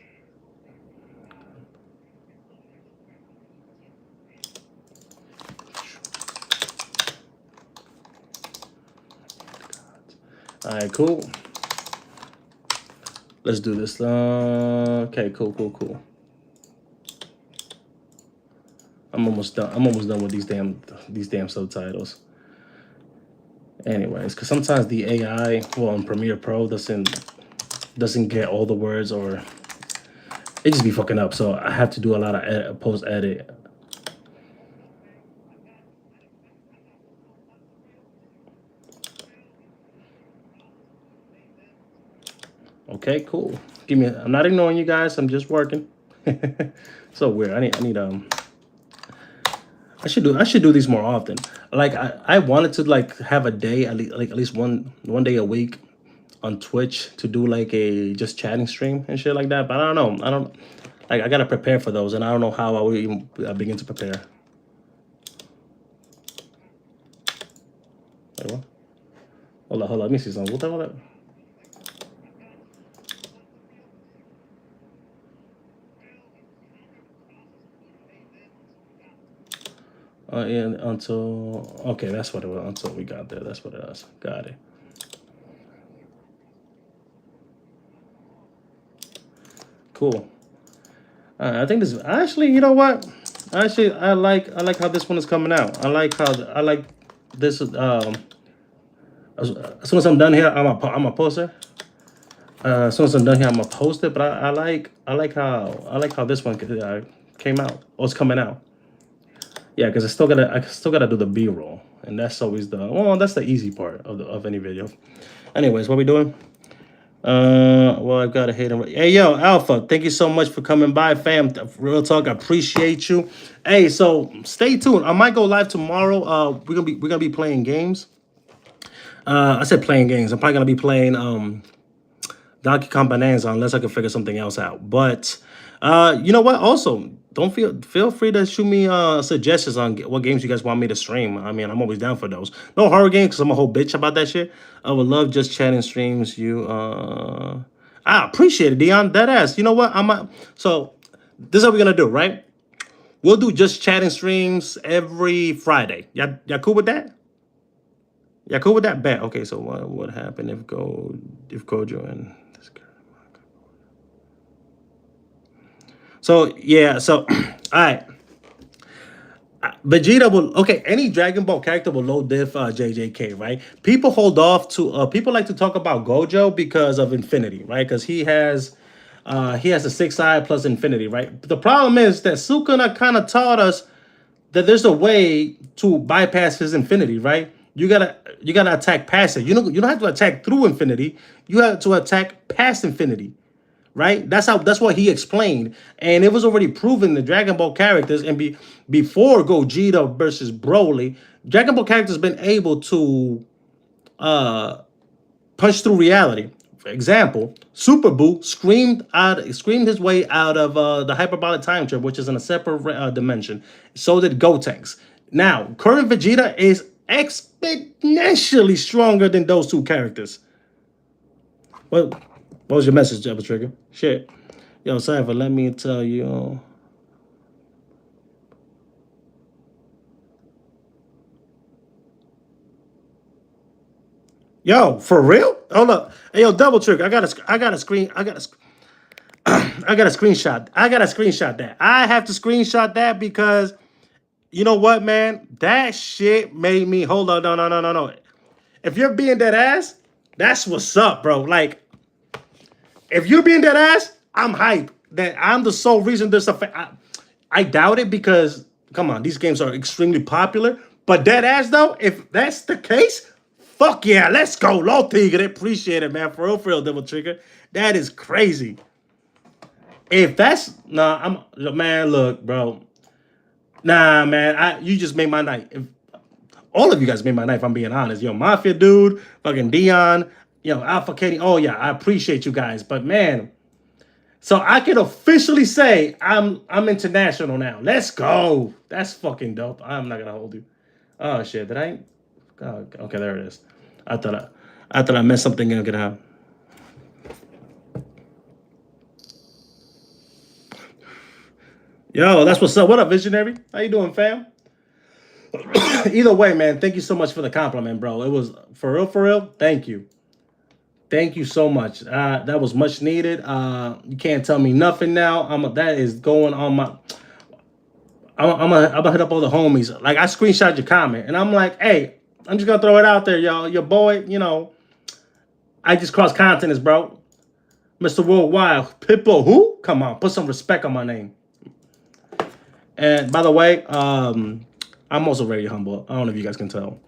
All right, cool. Let's do this. Okay, cool. I'm almost done. I'm almost done with these damn subtitles. Anyways, because sometimes the AI, well, in Premiere Pro doesn't get all the words, or it just be fucking up. So I have to do a lot of post edit. Okay, cool. Give me. I'm not ignoring you guys. I'm just working. So weird. I need I should do these more often. Like I wanted to like have a day at least one day a week on Twitch to do like a just chatting stream and shit like that. But I don't know. I don't like I gotta prepare for those, and I don't know how I will even begin to prepare. Wait, what? Hold on. Let me see something. What the hell? Yeah, until okay, that's what it was. Until we got there, that's what it is. Got it. Cool. I think this actually, you know what? Actually, I like how this one is coming out. I like this. As soon as I'm done here, I'm a poster. As soon as I'm done here, I'm gonna post it. But I like how this one came out. Or it's coming out. Yeah, because I still gotta do the B-roll, and that's always that's the easy part of any video. Anyways, what we doing? Well, I've got to hit him. Hey, yo, Alpha, thank you so much for coming by, fam. Real talk, I appreciate you. Hey, so stay tuned. I might go live tomorrow. We're gonna be playing games. I said playing games. I'm probably gonna be playing Donkey Kong Bonanza unless I can figure something else out. But you know what? Also, don't feel free to shoot me suggestions on what games you guys want me to stream. I mean, I'm always down for those. No horror games because I'm a whole bitch about that shit. I would love just chatting streams. I appreciate it, Dion. That ass. You know what? So this is what we're gonna do, right? We'll do just chatting streams every Friday. Y'all cool with that? Yeah, cool with that? Bet. Okay, so what would happen if Gojo and this guy? So yeah, so all right. Vegeta will any Dragon Ball character will low diff JJK, right? People hold off to people like to talk about Gojo because of Infinity, right? Because he has a 6 eye plus Infinity, right? But the problem is that Sukuna kind of taught us that there's a way to bypass his Infinity, right? You gotta attack past it. You don't have to attack through Infinity. You have to attack past Infinity, right? That's what he explained, and it was already proven the Dragon Ball characters and before Gogeta versus Broly, Dragon Ball characters been able to punch through reality. For example, Super Buu screamed his way out of the hyperbolic time trip, which is in a separate dimension. So did Gotenks. Now, current Vegeta is exponentially stronger than those two characters. What was your message, Jabba Trigger? Shit. Yo, Cipher, let me tell you. Yo, for real? Hold up. Hey, yo, Double Trigger. I got a screenshot. I got to screenshot that. I have to screenshot that because you know what, man? That shit made me hold on. No. If you're being dead ass, that's what's up, bro. Like, if you're being dead ass, I'm hype. That I'm the sole reason there's I doubt it because come on, these games are extremely popular. But dead ass though, if that's the case, fuck yeah, let's go. Low Tigre, appreciate it, man. For real, Devil Trigger. That is crazy. If that's nah, I'm man. Look, bro. Nah, man. You just made my night. If, all of you guys made my night. If I'm being honest, yo, Mafia dude, fucking Dion, Alpha Katie. Oh yeah, I appreciate you guys. But man, so I can officially say I'm international now. Let's go. That's fucking dope. I'm not gonna hold you. Oh shit, did I? Oh, okay, there it is. I thought I messed something in. Gonna have. Yo, that's what's up. What up, Visionary? How you doing, fam? Either way, man, thank you so much for the compliment, bro. It was for real, for real. Thank you. Thank you so much. That was much needed. You can't tell me nothing now. That is going on my. I'm gonna hit up all the homies. Like I screenshot your comment, and I'm like, hey, I'm just gonna throw it out there, y'all. Your boy, I just cross continents, bro. Mr. Worldwide, Pitbull, who? Come on, put some respect on my name. And by the way, I'm also very humble. I don't know if you guys can tell.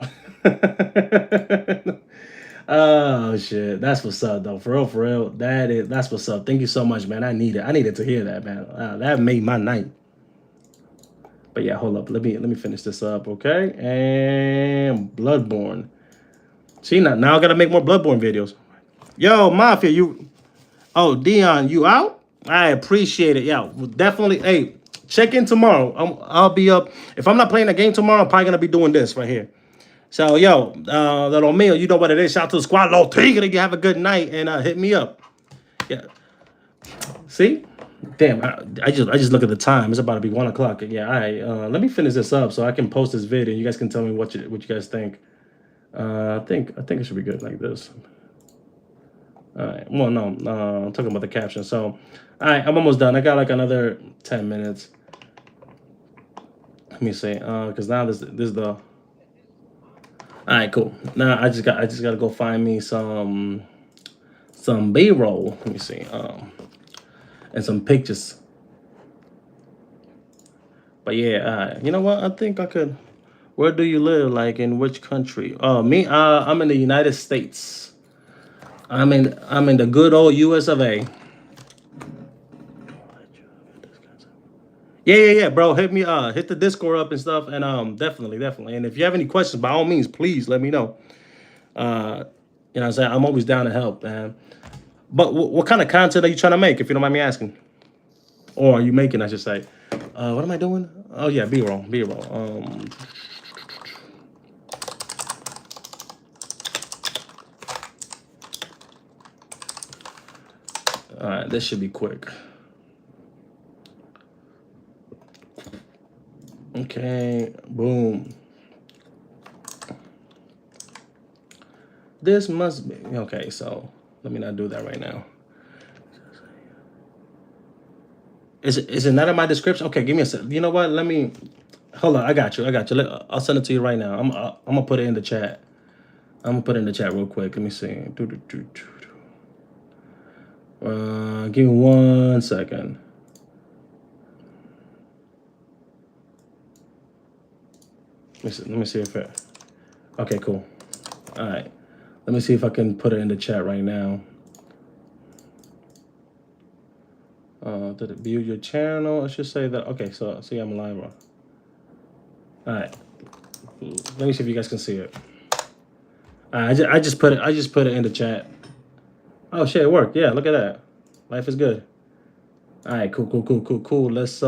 Oh shit, that's what's up though. For real. That's what's up. Thank you so much, man. I needed to hear that, man. That made my night. But yeah, hold up. Let me finish this up, okay? And Bloodborne. See now I gotta make more Bloodborne videos. Yo, Mafia, oh Dion, you out? I appreciate it. Yeah, definitely. Hey, check in tomorrow. I'll be up. If I'm not playing a game tomorrow, I'm probably gonna be doing this right here. So, yo, little meal, you know what it is. Shout out to the squad. Low Tigre, you have a good night and hit me up. Yeah. See? Damn, I just look at the time. It's about to be 1 o'clock. Yeah, all right. Let me finish this up so I can post this video. You guys can tell me what you guys think. I think it should be good like this. All right. Well, no, I'm talking about the caption. So, all right, I'm almost done. I got like another 10 minutes. Let me see. Because now this is the. All right, cool. Now I just got to go find me some B-roll. Let me see. And some pictures. But yeah, you know what? I think I could. Where do you live? Like in which country? Me. I'm in the United States. I'm in the good old U.S. of A. Yeah, bro. Hit me. Hit the Discord up and stuff, and definitely. And if you have any questions, by all means, please let me know. You know what I'm saying? I'm always down to help, man. But what kind of content are you trying to make, if you don't mind me asking? Or are you making, I should say. What am I doing? Oh, yeah, B-roll. All right, this should be quick. Okay, boom. This must be, okay, so let me not do that right now. Is it not in my description? Okay, give me a second. You know what? Let me, hold on, I got you. I'll send it to you right now. I'm gonna put it in the chat. I'm gonna put it in the chat real quick. Let me see. Give me 1 second. Let me see if it. Okay, cool. All right. Let me see if I can put it in the chat right now. Did it view your channel? I should say that. Okay, so see, I'm live. All right. Let me see if you guys can see it. I just put it in the chat. Oh shit, it worked. Yeah, look at that. Life is good. All right, cool. Let's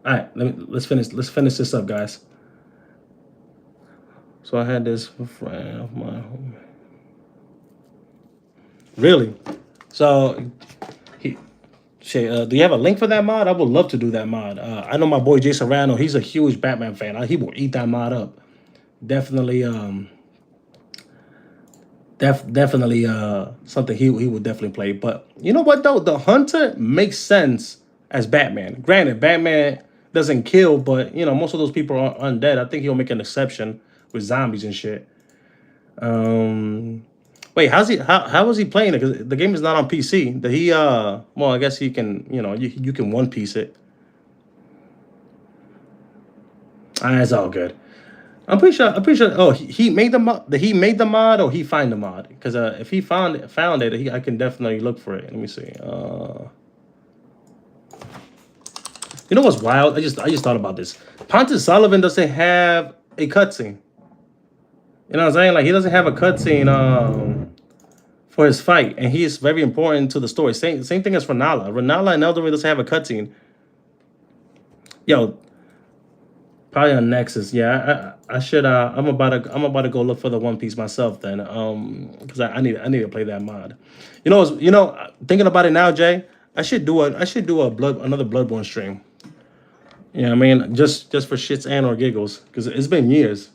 All right, let's finish this up, guys. So I had this friend of mine. Really? So do you have a link for that mod? I would love to do that mod. I know my boy Jay Serrano. He's a huge Batman fan. He will eat that mod up. Definitely, definitely something he would definitely play. But you know what though? The Hunter makes sense as Batman. Granted, Batman doesn't kill, but you know, most of those people are undead. I think he'll make an exception with zombies and shit. Um, Wait, how is he playing it? Because the game is not on PC. Did he well, I guess he can, you know, you can one piece it. Ah, it's all good. I'm pretty sure. Oh, he made the mod. Did he made the mod or he find the mod? Because if he found it, I can definitely look for it. Let me see. You know what's wild? I just thought about this. Pontus Sullivan doesn't have a cutscene. You know what I'm saying? Like he doesn't have a cutscene for his fight, and he is very important to the story. Same thing as Renala. Renala and Elden Ring doesn't have a cutscene. Yo, probably on Nexus. Yeah, I should. I'm about to go look for the One Piece myself then. Because I need to play that mod. Thinking about it now, Jay. I should do another Bloodborne stream. Yeah, I mean, just for shits and or giggles, because it's been years.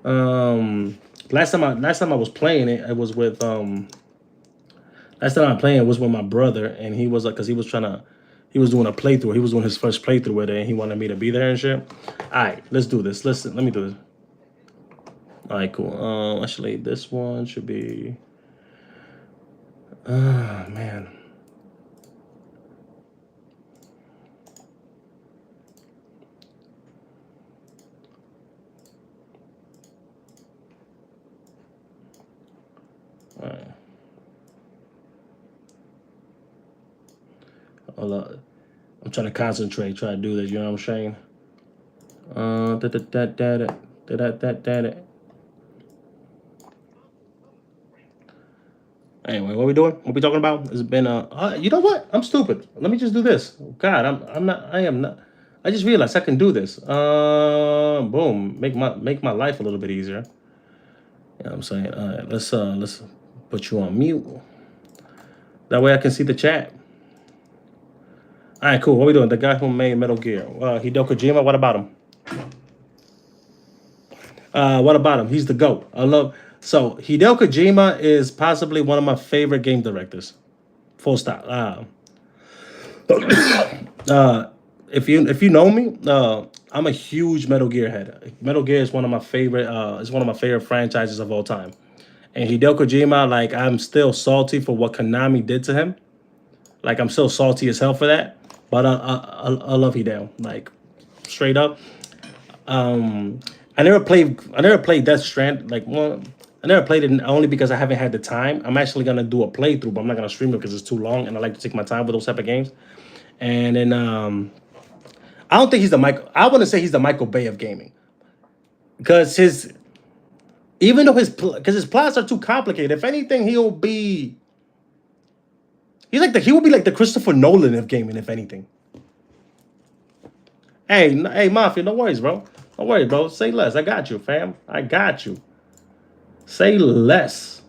Um, last time I was playing it, it was with last time I playing it was with my brother, and he was like, because he was doing a playthrough. He was doing his first playthrough with it, and he wanted me to be there and shit. All right, let's do this. Let me do this. All right, cool. Actually, this one should be. Man. All right. Hold up. I'm trying to concentrate, try to do this. You know what I'm saying? That. Anyway, what we doing? What we talking about? It's been you know what? I'm stupid. Let me just do this. God, I'm not. I am not. I just realized I can do this. Boom. Make my life a little bit easier. You know what I'm saying? All right, let's put you on mute. That way I can see the chat. All right, cool. What we doing? The guy who made Metal Gear, Hideo Kojima. What about him? What about him? He's the GOAT. I love. So Hideo Kojima is possibly one of my favorite game directors. Full stop. Uh, if you know me, I'm a huge Metal Gear head. Metal Gear is one of my favorite. Is one of my favorite franchises of all time. And Hideo Kojima, like I'm still salty for what Konami did to him. Like I'm still salty as hell for that. But I love Hideo. Like straight up. I never played Death Strand. Like well, I never played it only because I haven't had the time. I'm actually gonna do a playthrough, but I'm not gonna stream it because it's too long, and I like to take my time with those type of games. And then I don't think he's the Michael. I wouldn't say he's the Michael Bay of gaming because his even though because his plots are too complicated. If anything, he will be like the Christopher Nolan of gaming. If anything, hey, Mafia, no worries, bro. No worries, bro. Say less. I got you, fam. I got you. Say less.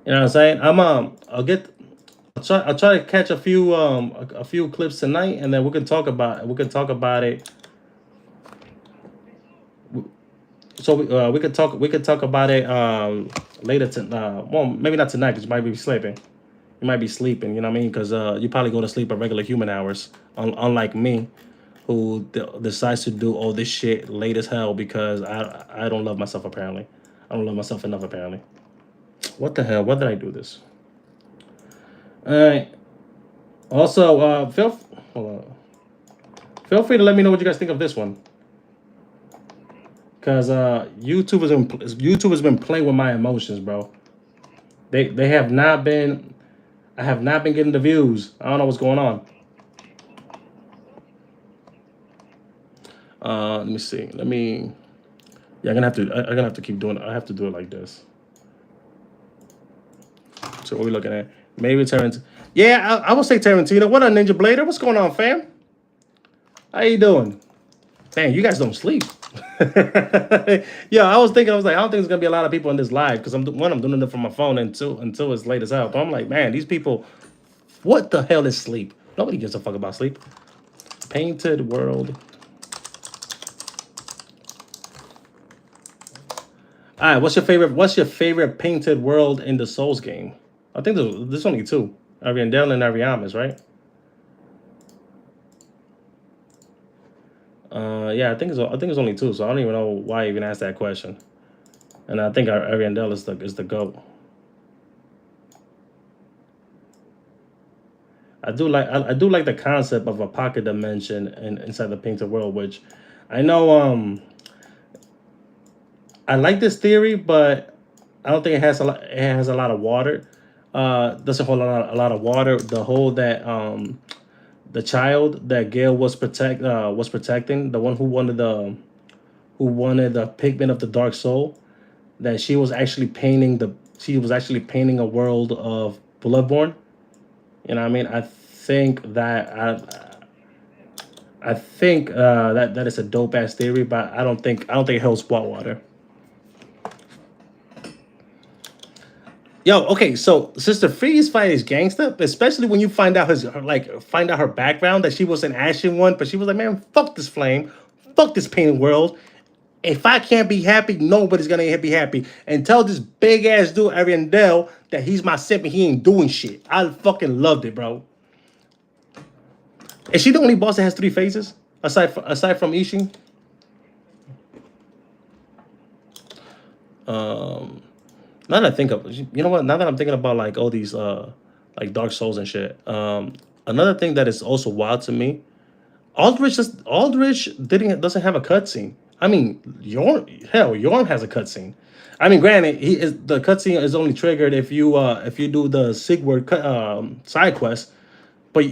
You know what I'm saying? I'll try to catch a few clips tonight, and then we can talk about it. So we could talk about it later. Well, maybe not tonight because you might be sleeping. You might be sleeping. You know what I mean? Because you probably go to sleep at regular human hours, unlike me, who decides to do all this shit late as hell because I don't love myself apparently. I don't love myself enough apparently. What the hell? Why did I do this? All right. Also, hold on. Feel free to let me know what you guys think of this one, because YouTube has been playing with my emotions, bro. They have not been. I have not been getting the views. I don't know what's going on. Let me see. Yeah, I'm gonna have to keep doing it. I have to do it like this. So what are we looking at? Maybe Tarantino. Yeah, I would say Tarantino. What up, Ninja Blader? What's going on, fam? How you doing? Dang, you guys don't sleep. Yeah, I was like, I don't think there's gonna be a lot of people in this live because I'm doing it from my phone, and until it's late as hell. But I'm like, man, these people, what the hell is sleep? Nobody gives a fuck about sleep. Painted World. All right, What's your favorite Painted World in the Souls game? I think there's only two. Ariandel and Ariamis, right? Yeah, I think it's only two, so I don't even know why I even asked that question. And I think our Ariandel is the GOAT. I do like the concept of a pocket dimension inside the painted world, which I know I like this theory, but I don't think it has a lot. It has a lot of water. Doesn't hold a lot of water. The whole that the child that Gail was protecting, the one who wanted the pigment of the dark soul, that she was actually painting a world of Bloodborne. You know what I mean? I think that is a dope ass theory, but I don't think it holds spot water. Yo, okay, so Sister Free's fight is gangster, especially when you find out her background, that she was an Ashen one, but she was like, man, fuck this flame, fuck this painted world. If I can't be happy, nobody's gonna be happy. And tell this big ass dude Ariandel that he's my simp and he ain't doing shit. I fucking loved it, bro. Is she the only boss that has three phases aside from Ishin? Um, Now that I think of, you know what? Now that I'm thinking about like all these like Dark Souls and shit. Another thing that is also wild to me, Aldrich doesn't have a cutscene. I mean, Yorm has a cutscene. I mean, granted, the cutscene is only triggered if you do the Sigward side quest, but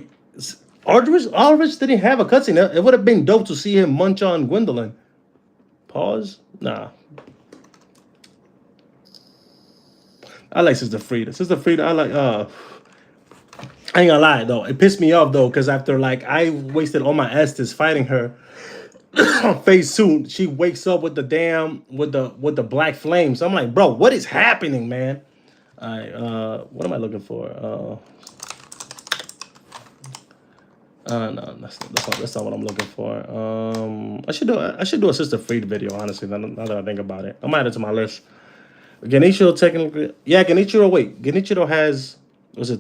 Aldrich didn't have a cutscene. It would have been dope to see him munch on Gwendolyn. Pause. Nah, I like Sister Frida. Sister Frida, I like. I ain't gonna lie though, it pissed me off though, because after like I wasted all my Estus fighting her on phase two, she wakes up with the black flames. I'm like, bro, what is happening, man? Alright, what am I looking for? No, that's not what I'm looking for. I should do a Sister Freed video, honestly, now that I think about it. I'm add it to my list. Genichiro technically, yeah, Genichiro. Wait, Genichiro has was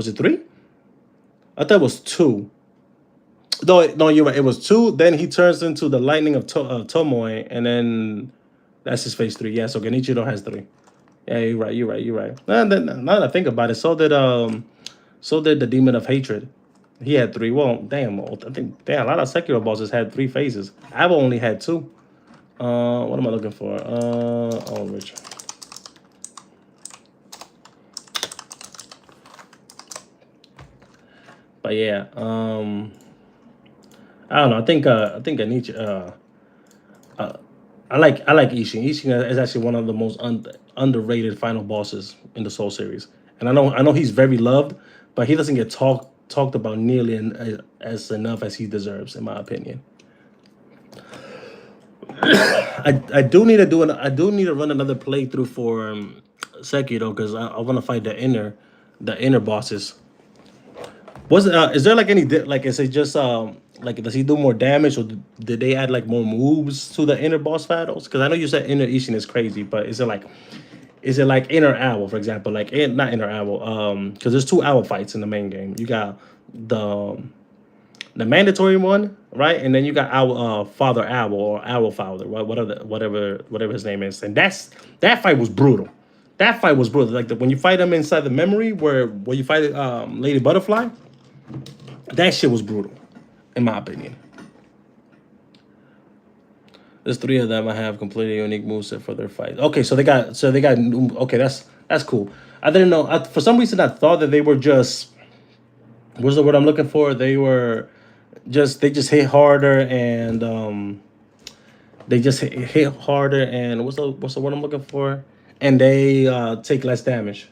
it three? I thought it was two. No, you're right. It was two. Then he turns into the lightning of Tomoe, and then that's his phase three. Yeah, so Genichiro has three. Yeah, you're right. You're right. You're right. Now that I think about it, so did the demon of hatred. He had three. Well, damn. I think damn a lot of Sekiro bosses had three phases. I've only had two. What am I looking for? Oh, Rich. But yeah, I don't know. I think I like Ishin. Ishin is actually one of the most underrated final bosses in the Soul series, and I know he's very loved, but he doesn't get talked about nearly as enough as he deserves, in my opinion. I do need to run another playthrough for Sekiro, because I want to fight the inner bosses. Is there like like, is it just like, does he do more damage, or did they add like more moves to the inner boss battles? Because I know you said inner Ishin is crazy, but is it like inner owl, for example, like not inner owl, because there's two owl fights in the main game. You got the mandatory one, right? And then you got owl, Father Owl, or Owl Father, whatever his name is. And that fight was brutal. That fight was brutal. Like when you fight him inside the memory, where you fight Lady Butterfly, that shit was brutal, in my opinion. There's three of them. I have completely unique moveset for their fight. Okay, so they got okay. That's cool. I didn't know. For some reason, I thought that they were just, what's the word I'm looking for? They just hit harder, and they just hit harder, and what's the word I'm looking for? And they take less damage.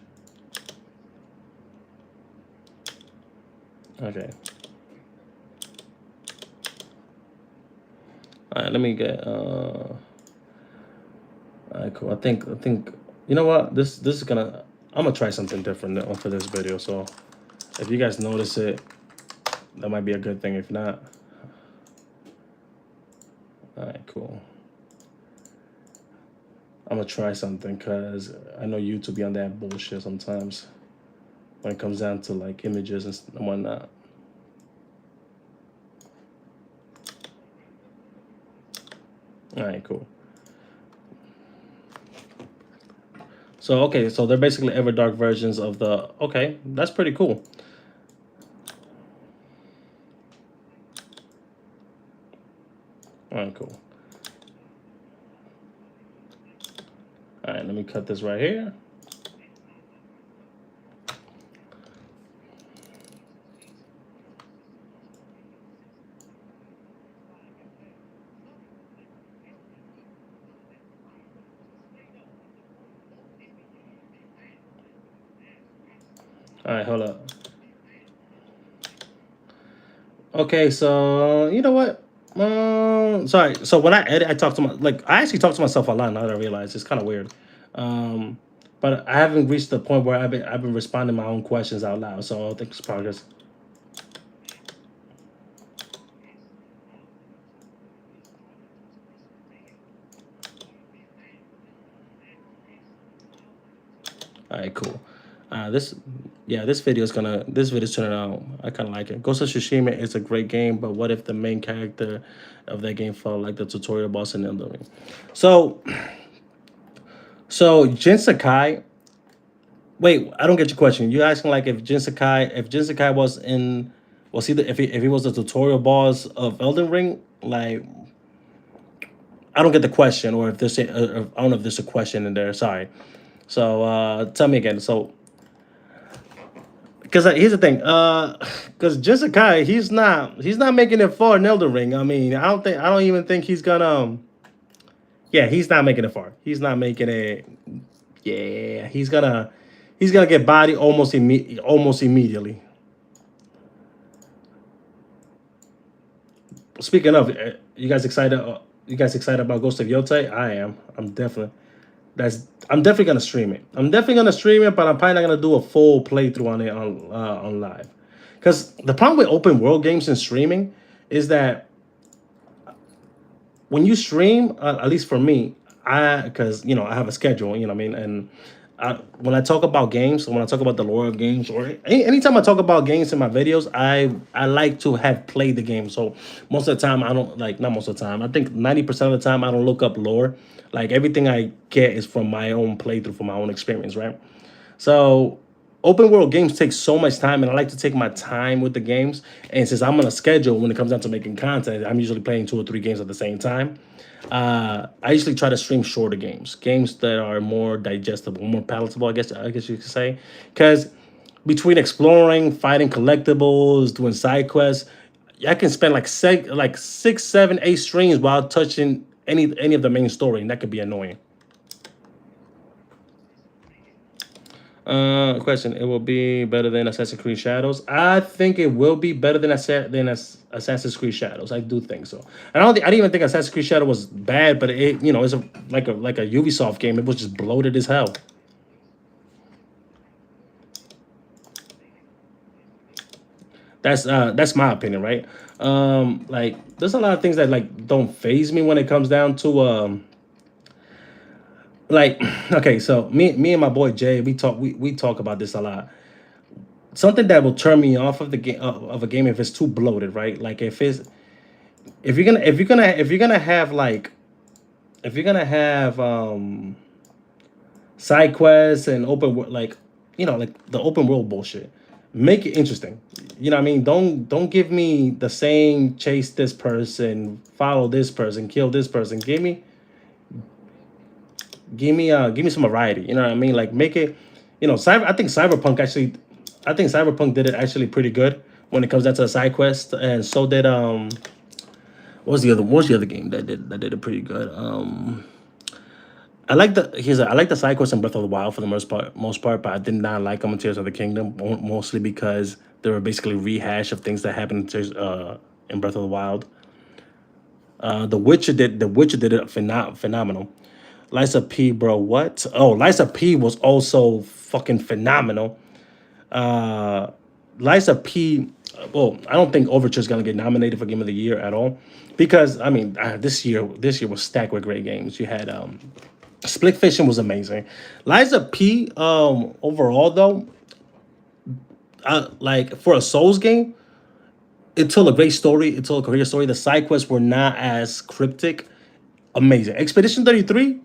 Okay. All right. Let me get. All right. Cool. I think. You know what? This is gonna. I'm gonna try something different for this video. So if you guys notice it, that might be a good thing. If not, all right. Cool. I'm gonna try something, because I know YouTube be on that bullshit sometimes when it comes down to like images and whatnot. All right, cool. So okay, so they're basically Everdark versions of the. Okay, that's pretty cool. All right, cool. All right, let me cut this right here. All right, hold up. Okay, so you know what? Sorry. So when I edit, I talk to my I actually talk to myself a lot now that I realize it's kind of weird. Um, but I haven't reached the point where I've been responding my own questions out loud. So I think it's progress. All right, cool. This, yeah, this video's turning out. I kind of like it. Ghost of Tsushima is a great game, but what if the main character of that game felt like the tutorial boss in Elden Ring? So, so Jin Sakai. Wait, I don't get your question. You asking like if Jin Sakai was in, was he the, if he was the tutorial boss of Elden Ring? Like, I don't get the question, or if there's I don't know if there's a question in there. Sorry. So tell me again. So because here's the thing, because Jessica, he's not making it far in Elden Ring. I mean, I don't even think he's gonna. Yeah, he's not making it far. He's not making it. Yeah, he's gonna get body almost immediately. Speaking of, you guys excited? You guys excited about Ghost of Yotei? I am. I'm definitely gonna stream it. I'm definitely gonna stream it, but I'm probably not gonna do a full playthrough on it on live. Because the problem with open world games and streaming is that when you stream, at least for me, because I have a schedule, you know what I mean, and when I talk about games, when I talk about the lore of games, or anytime I talk about games in my videos, I like to have played the game. So most of the time, I don't like not most of the time. I think 90% of the time, I don't look up lore. Like everything I get is from my own playthrough, from my own experience, right? So open world games take so much time, and I like to take my time with the games. And since I'm on a schedule when it comes down to making content, I'm usually playing 2 or 3 games at the same time. I usually try to stream shorter games that are more digestible, more palatable. I guess you could say, because between exploring, fighting collectibles, doing side quests, I can spend like 6, 7, 8 streams while touching any of the main story, and that could be annoying. Question: It will be better than Assassin's Creed Shadows. I think it will be better than Assassin's Creed Shadows. I do think so. I didn't even think Assassin's Creed Shadow was bad, but it's like a Ubisoft game. It was just bloated as hell. That's my opinion, right? Like there's a lot of things that like don't phase me when it comes down to like okay, so me and my boy Jay, we talk about this a lot. Something that will turn me off of the game of a game if it's too bloated, right? Like if you're gonna have if you're gonna have side quests and like like the open world bullshit, make it interesting. You know what I mean? Don't give me the same chase this person, follow this person, kill this person. Give me some variety. You know what I mean? Like make it, I think Cyberpunk did it actually pretty good when it comes down to the side quest, and so did what was the other game that did it pretty good? I like the side quests in Breath of the Wild for the most part, but I did not like them in Tears of the Kingdom, mostly because they were basically rehash of things that happened in Breath of the Wild. The Witcher did it phenomenal. Liza P, bro, what? Oh, Liza P was also fucking phenomenal. Uh, Liza P. Well, I don't think Overture is gonna get nominated for Game of the Year at all, because I mean this year was stacked with great games. You had Split Fiction was amazing. Liza P. Overall though, like for a Souls game, it told a great story. It told a career story. The side quests were not as cryptic. amazing. Expedition 33,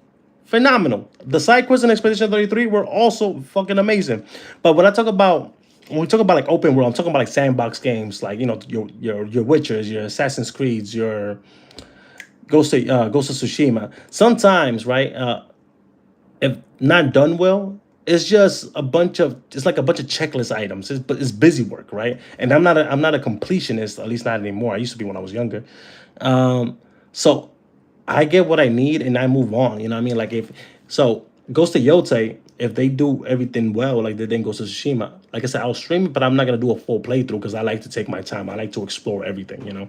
phenomenal. The side quests in Expedition 33 were also fucking amazing. But when we talk about like open world, I'm talking about like sandbox games, like your Witchers, your Assassin's Creeds, your Ghost of Tsushima. Sometimes, right? If not done well, it's just it's like a bunch of checklist items. But it's busy work, right? And I'm not a completionist, at least not anymore. I used to be when I was younger. So I get what I need and I move on. You know what I mean? Like if so Ghost of Yote, if they do everything well, like they did in Ghost of Tsushima, like I said, I'll stream it, but I'm not gonna do a full playthrough because I like to take my time. I like to explore everything, you know.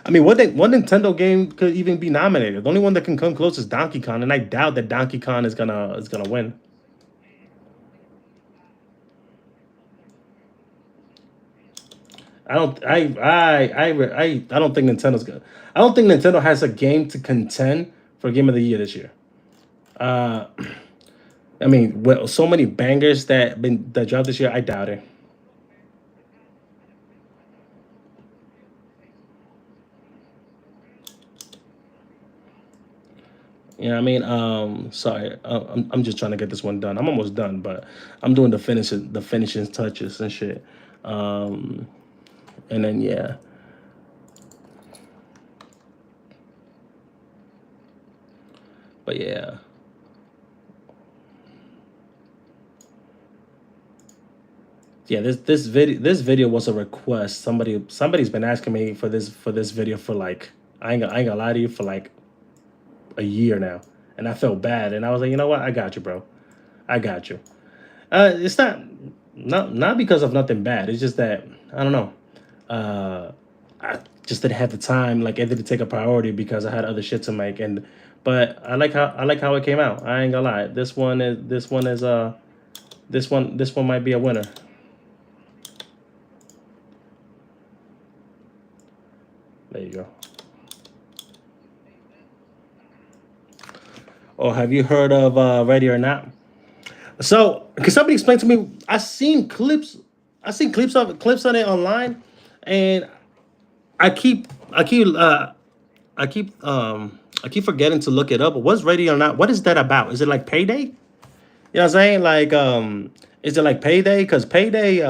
I mean, what Nintendo game could even be nominated? The only one that can come close is Donkey Kong, and I doubt that Donkey Kong is gonna win. I don't. I don't think Nintendo's gonna. I don't think Nintendo has a game to contend for Game of the Year this year. Uh, I mean, with so many bangers that dropped this year, I doubt it. You know what I mean? Sorry, I'm just trying to get this one done. I'm almost done, but I'm doing the finishing touches and shit. Um, and then yeah, but yeah, yeah. This video was a request. Somebody's been asking me for this video for like I ain't gonna lie to you for like a year now, and I felt bad, and I was like, you know what? I got you, bro. I got you. It's not because of nothing bad. It's just that I don't know. I just didn't have the time. Like it didn't take a priority because I had other shit to make. But I like how it came out. I ain't gonna lie. This one might be a winner. There you go. Or have you heard of Ready or Not? So, can somebody explain to me? I seen clips on it online, and I keep I keep I keep I keep forgetting to look it up. What's Ready or Not? What is that about? Is it like Payday? You know what I'm saying? Like is it like Payday? Because Payday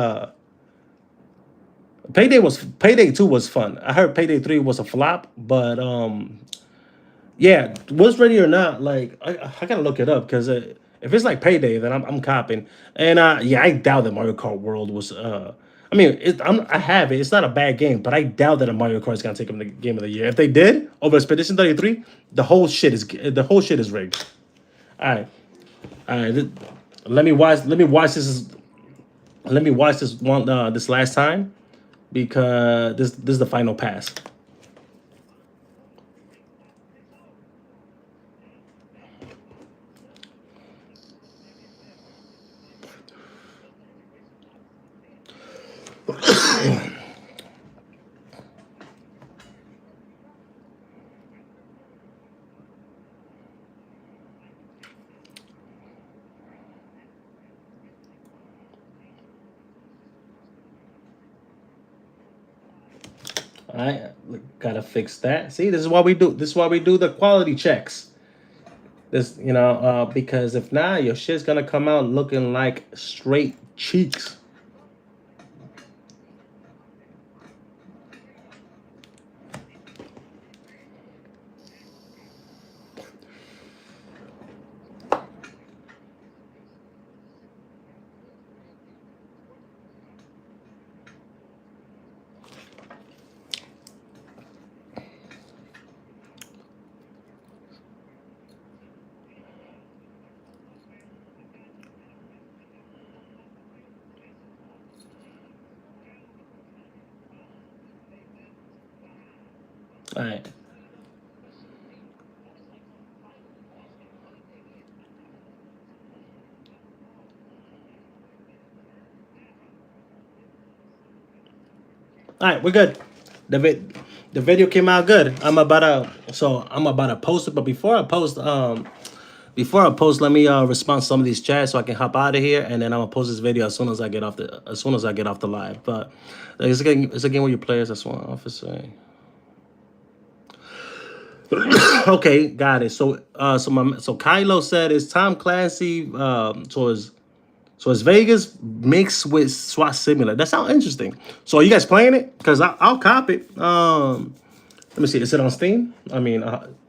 2 was fun. I heard Payday 3 was a flop, but yeah, what's Ready or Not? Like I gotta look it up because if it's like Payday, then I'm copping. And yeah, I doubt that Mario Kart World was. I mean, I have it. It's not a bad game, but I doubt that a Mario Kart is gonna take them the game of the year. If they did over Expedition 33, the whole shit is rigged. All right, all right. Let me watch this last time because this is the final pass. All right, gotta fix that. See, this is why we do. This is why we do the quality checks. Because if not, your shit's gonna come out looking like straight cheeks. All right, all right, we're good. The the video came out good. I'm about to post it, but before I post, let me respond to some of these chats so I can hop out of here, and then I'm gonna post this video as soon as I get off the live. But it's a game where you play as a sworn officer. Okay, got it. So Kylo said it's Tom Clancy. So it's Vegas mixed with SWAT Simulator. That sounds interesting. So are you guys playing it? Because I'll cop it. Let me see. Is it on Steam? I mean,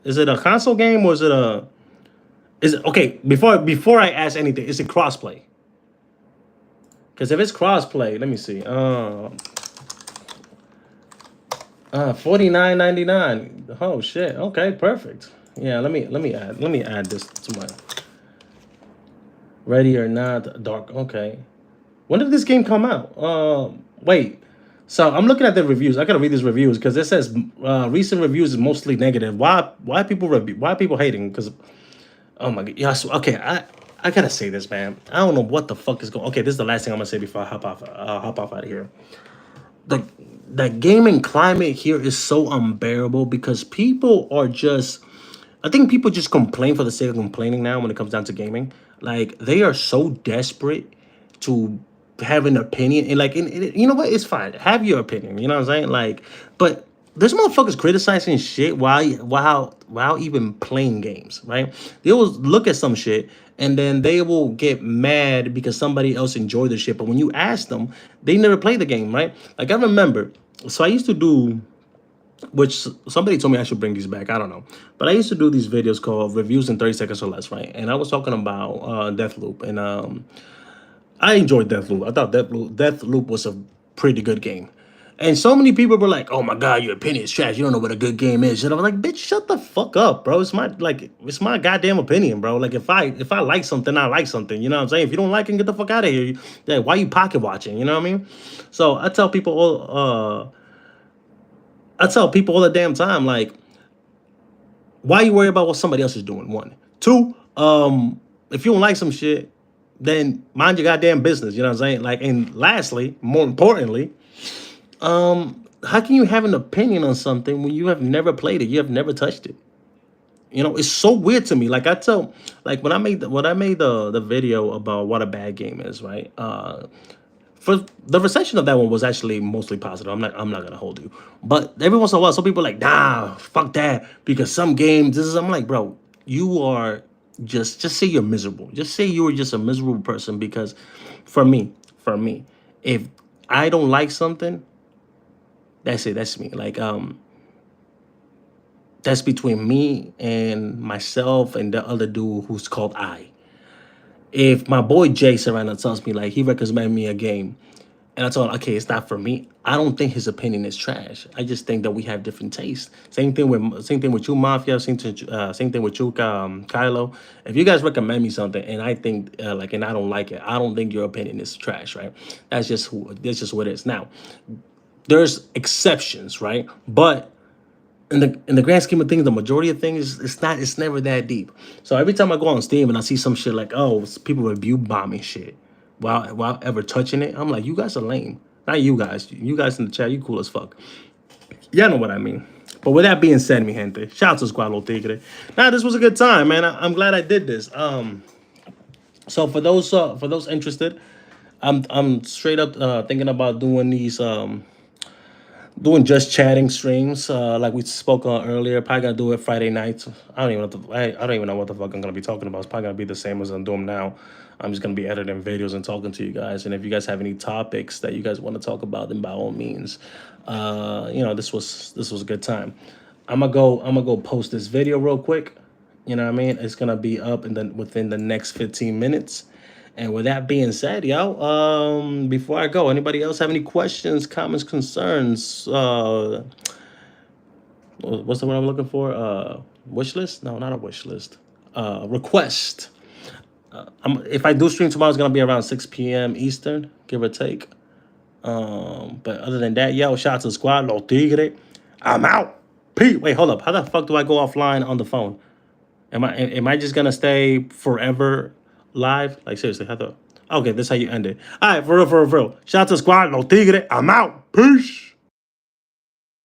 is it a console game or is it a? Is it okay? Before I ask anything, is it crossplay? Because if it's crossplay, let me see. 49.99. Oh shit. Okay, perfect. Yeah, let me add this to my Ready or Not Dark. Okay. When did this game come out? Wait. So I'm looking at the reviews. I gotta read these reviews because it says recent reviews is mostly negative. Why people hating? Because oh my god. Yes. Okay. I gotta say this, man. I don't know what the fuck is going. Okay, this is the last thing I'm gonna say before I hop off out of here. The the gaming climate here is so unbearable because people are just I think people just complain for the sake of complaining now when it comes down to gaming. Like they are so desperate to have an opinion and you know what? It's fine. Have your opinion. You know what I'm saying? Like, but there's motherfuckers criticizing shit while even playing games, right? They will look at some shit and then they will get mad because somebody else enjoyed the shit. But when you ask them, they never play the game, right? Like I remember, so I used to do which somebody told me I should bring these back. I don't know, but I used to do these videos called reviews in 30 seconds or less, right? And I was talking about Deathloop, and I enjoyed Deathloop. I thought Deathloop was a pretty good game. And so many people were like, "Oh my god, your opinion is trash. You don't know what a good game is." And I was like, "Bitch, shut the fuck up, bro. It's my goddamn opinion, bro. Like if I like something, I like something. You know what I'm saying? If you don't like it, get the fuck out of here. Like, why you pocket watching? You know what I mean?" So I tell people all the damn time, like, why you worry about what somebody else is doing? One, two. If you don't like some shit, then mind your goddamn business. You know what I'm saying? Like, and lastly, more importantly, how can you have an opinion on something when you have never played it? You have never touched it. You know, it's so weird to me. Like when I made the video about what a bad game is, right? For the reception of that one was actually mostly positive. I'm not gonna hold you, but every once in a while, some people are like, nah, fuck that, because some games. I'm like, bro, you are just say you're miserable. Just say you were just a miserable person because, for me, if I don't like something, that's it. That's me. Like that's between me and myself and the other dude who's called I. If my boy Jason right now tells me like he recommended me a game and I told him, okay, it's not for me. I don't think his opinion is trash. I just think that we have different tastes. Same thing with you, Mafia. Same thing with you, Kylo. If you guys recommend me something and I think and I don't like it, I don't think your opinion is trash, right? That's just what it is. Now, there's exceptions, right? But in the grand scheme of things, the majority of things, it's never that deep. So every time I go on Steam and I see some shit like, oh, people review bombing shit while ever touching it, I'm like, you guys are lame. Not you guys. You guys in the chat, you cool as fuck. Y'all know what I mean. But with that being said, mi gente, shout out to Squad Lo Tigre. Now this was a good time, man. I'm glad I did this. So for those interested, I'm straight up thinking about doing these doing just chatting streams, like we spoke on earlier. Probably gonna do it Friday nights. I don't even know what the fuck I'm gonna be talking about. It's probably gonna be the same as I'm doing now. I'm just gonna be editing videos and talking to you guys. And if you guys have any topics that you guys want to talk about, then by all means, this was a good time. I'm gonna go post this video real quick. You know what I mean? It's gonna be up and then within the next 15 minutes. And with that being said, yo, before I go, anybody else have any questions, comments, concerns? What's the word I'm looking for? Wish list? No, not a wish list. Request. If I do stream tomorrow, it's gonna be around 6 p.m. Eastern, give or take. But other than that, yo, shout out to the squad, Lo Tigre. I'm out. Pete, wait, hold up. How the fuck do I go offline on the phone? Am I just gonna stay forever live? Like seriously, how the okay, this is how you end it. Alright, for real. Shout out to the squad, Lo Tigre. I'm out. Peace.